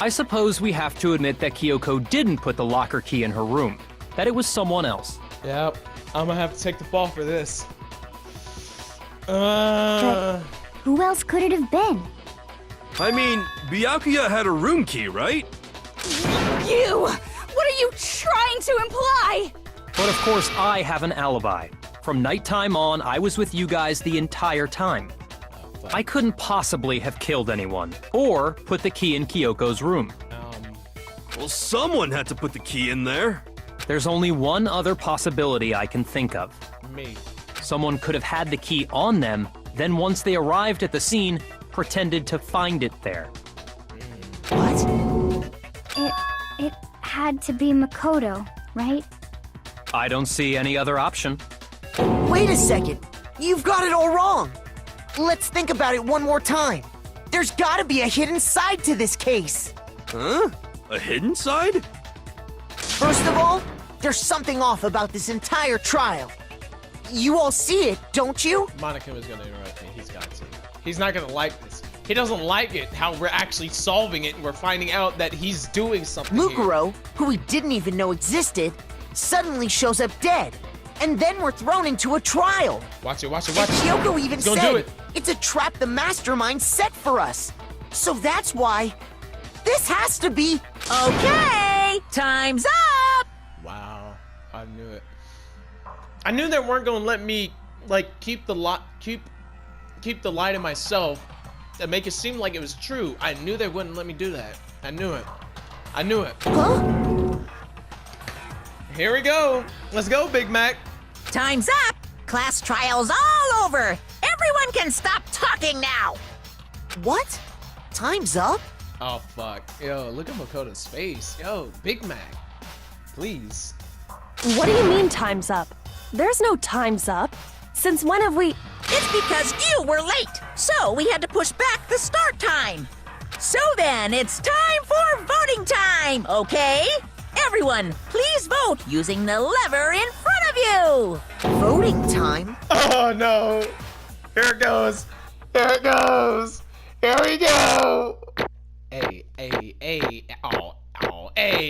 I suppose we have to admit that Kyoko didn't put the locker key in her room, that it was someone else. Yep, I'm gonna have to take the fall for this. But who else could it have been? I mean, Byakuya had a room key, right? You! What are you trying to imply? But of course, I have an alibi. From nighttime on, I was with you guys the entire time. I couldn't possibly have killed anyone, or put the key in Kyoko's room. Well, someone had to put the key in there. There's only one other possibility I can think of. Me. Someone could have had the key on them, then once they arrived at the scene, pretended to find it there. What? It had to be Makoto, right? I don't see any other option. Wait a second. You've got it all wrong. Let's think about it one more time. There's gotta be a hidden side to this case. Huh? A hidden side? First of all, there's something off about this entire trial. You all see it, don't you? Monica was gonna interrupt me. He's got to. He's not gonna like this. He doesn't like it, how we're actually solving it and we're finding out that he's doing something Mukuro, who we didn't even know existed, suddenly shows up dead. And then we're thrown into a trial. Watch it, watch it, And watch it. Kyoko even Don't said do it. it's a trap the mastermind set for us. So that's why this has to be... Okay, time's up! Wow, I knew it. I knew they weren't gonna let me like keep the lie to myself and make it seem like it was true. I knew they wouldn't let me do that. I knew it. I knew it. Huh? Here we go. Let's go, Big Mac. Time's up! Class trial's all over! Everyone can stop talking now! What? Time's up? Oh fuck. Yo, look at Makoto's face. Yo, Big Mac. Please. What do you mean time's up? There's no time's up. Since when have we... It's because you were late, so we had to push back the start time. So then, it's time for voting time, okay? Everyone, please vote using the lever in front of you! Voting time? Oh no. Here it goes. Here it goes. Here we go. A. Oh. A.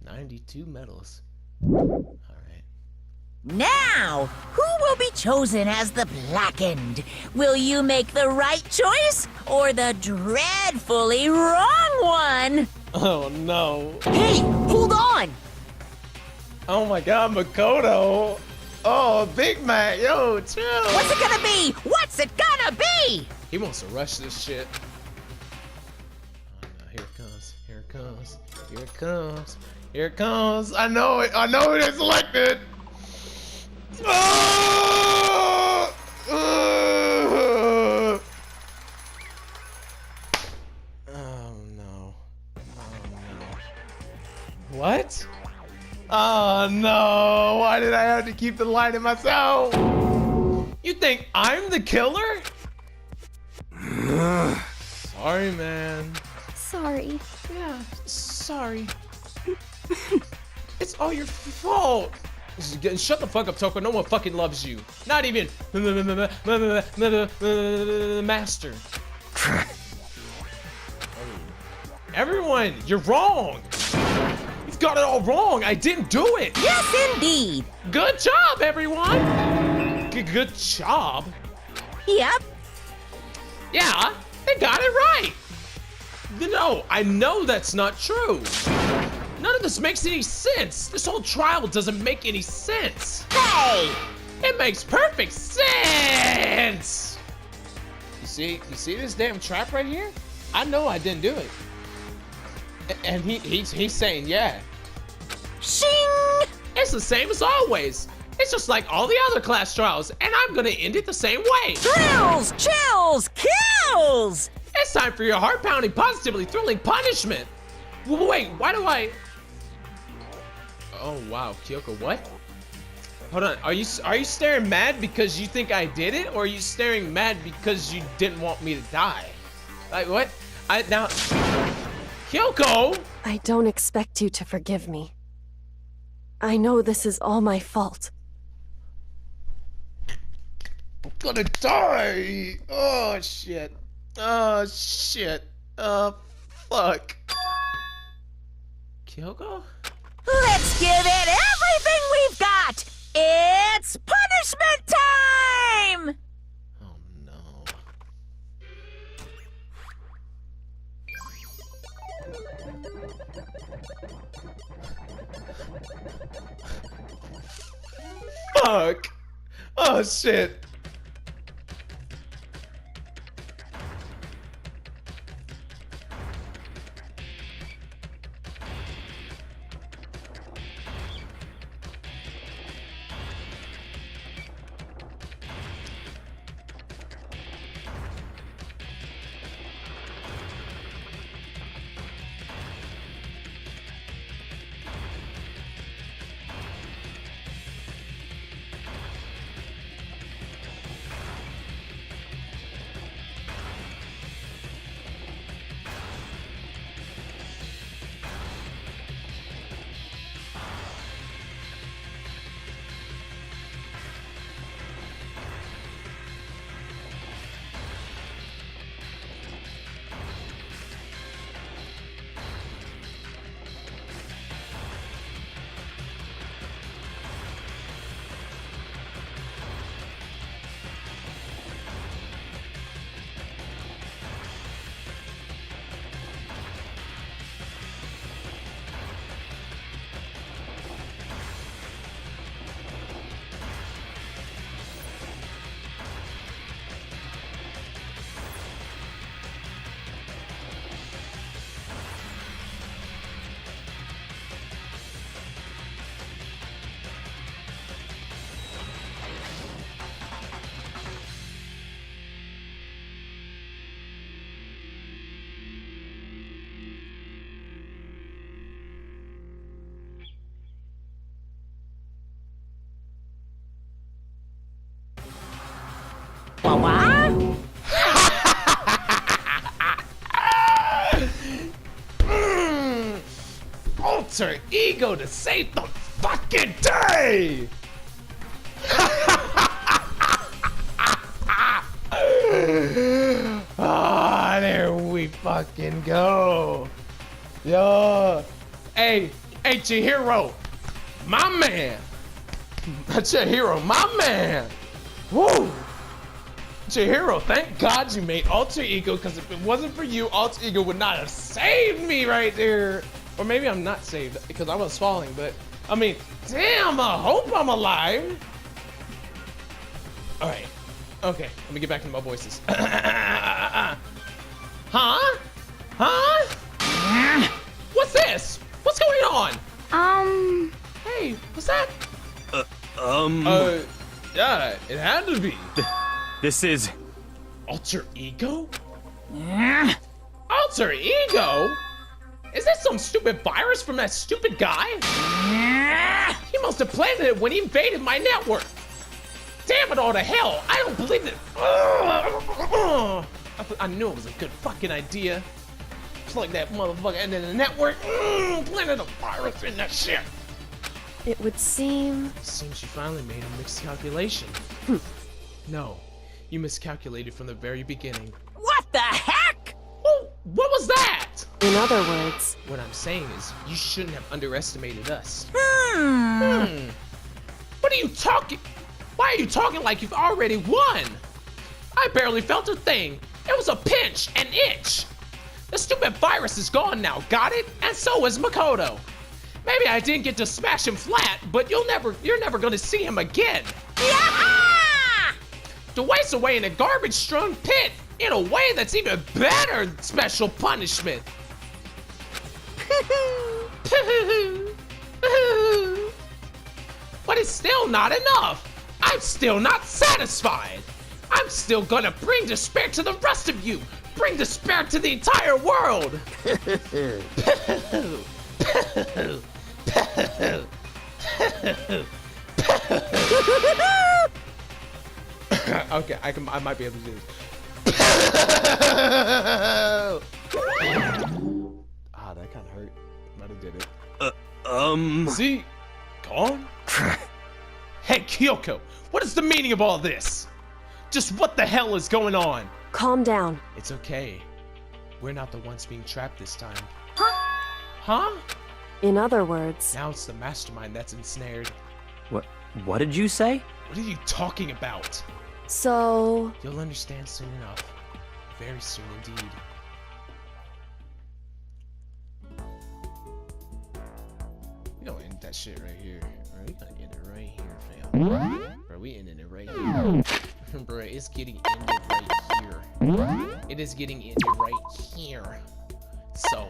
92 medals. All right. Now, who will be chosen as the blackened? Will you make the right choice or the dreadfully wrong one? Oh no. Hey, hold on! Oh my god, Makoto. Oh, Big Mac, yo, chill. What's it gonna be? What's it gonna be? He wants to rush this shit. Oh no, here it comes. Here it comes. Here it comes. Here it comes. I know it. I know it is selected. Oh! Oh no. Oh no. What? Oh no. Why did I have to keep the lie to myself? You think I'm the killer? Sorry, man. Sorry. Yeah, sorry. It's all your fault. Shut the fuck up, Toko. No one fucking loves you. Not even master. Everyone, you're wrong. You've got it all wrong. I didn't do it. Yes, indeed. Good job, everyone. Good job. Yep. Yeah, they got it right. No, I know that's not true. None of this makes any sense. This whole trial doesn't make any sense. Hey! It makes perfect sense. You see this damn trap right here? I know I didn't do it. And he's saying yeah. Shing! It's the same as always. It's just like all the other class trials, and I'm gonna end it the same way. Thrills, chills, kills! It's time for your heart-pounding, positively thrilling punishment. Wait, why do I? Oh wow, Kyoko, what? Hold on, are you staring mad because you think I did it, or are you staring mad because you didn't want me to die? Like what? Now, Kyoko. I don't expect you to forgive me. I know this is all my fault. I'm gonna die. Oh shit. Oh shit. Fuck. Kyoko? Let's give it everything we've got! It's punishment time! Oh no. Fuck! Oh shit! Alter ego to save the fucking day! Ah, there we fucking go. Yo. Hey, Chihiro. My man. Chihiro, my man. Woo. Chihiro, thank God you made Alter Ego, because if it wasn't for you, Alter Ego would not have saved me right there. Or maybe I'm not saved because I was falling, but I mean, damn, I hope I'm alive. All right. Okay, let me get back to my voices. Huh? What's this? What's going on? Hey, what's that? Yeah, it had to be. This is... Alter Ego? Alter Ego? Is that some stupid virus from that stupid guy? He must have planted it when he invaded my network. Damn it all to hell, I don't believe it. I knew it was a good fucking idea. Plug that motherfucker into the network. Planted a virus in that shit. It would seem... Seems you finally made a miscalculation. No, you miscalculated from the very beginning. What the heck? Well, what was that? In other words... What I'm saying is, you shouldn't have underestimated us. What are you talking? Why are you talking like you've already won? I barely felt a thing. It was a pinch, an itch. The stupid virus is gone now, got it? And so is Makoto. Maybe I didn't get to smash him flat, but you're never gonna see him again. Yaha! To waste away in a garbage-strewn pit in a way that's even better than special punishment. But it's still not enough. I'm still not satisfied. I'm still gonna bring despair to the rest of you. Bring despair to the entire world. Okay, I might be able to do this. Ah, that kind of hurt. Might have did it. See? Gone? Hey, Kyoko, what is the meaning of all this? Just what the hell is going on? Calm down. It's okay. We're not the ones being trapped this time. Huh? Huh? In other words, Now it's the mastermind that's ensnared. What did you say? What are you talking about? so You'll understand soon enough. Very soon indeed. We gonna end that shit right here. Bro, we gonna end it right here, fam. Bro, we ending it right here. Bro, it's getting ended right here. It is getting ended right here. So,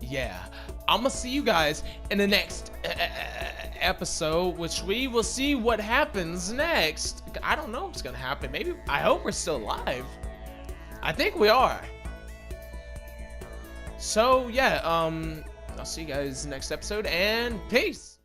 yeah. I'm gonna see you guys in the next episode, which we will see what happens next. I don't know what's gonna happen. Maybe, I hope we're still alive. I think we are. So, yeah, I'll see you guys next episode, and peace.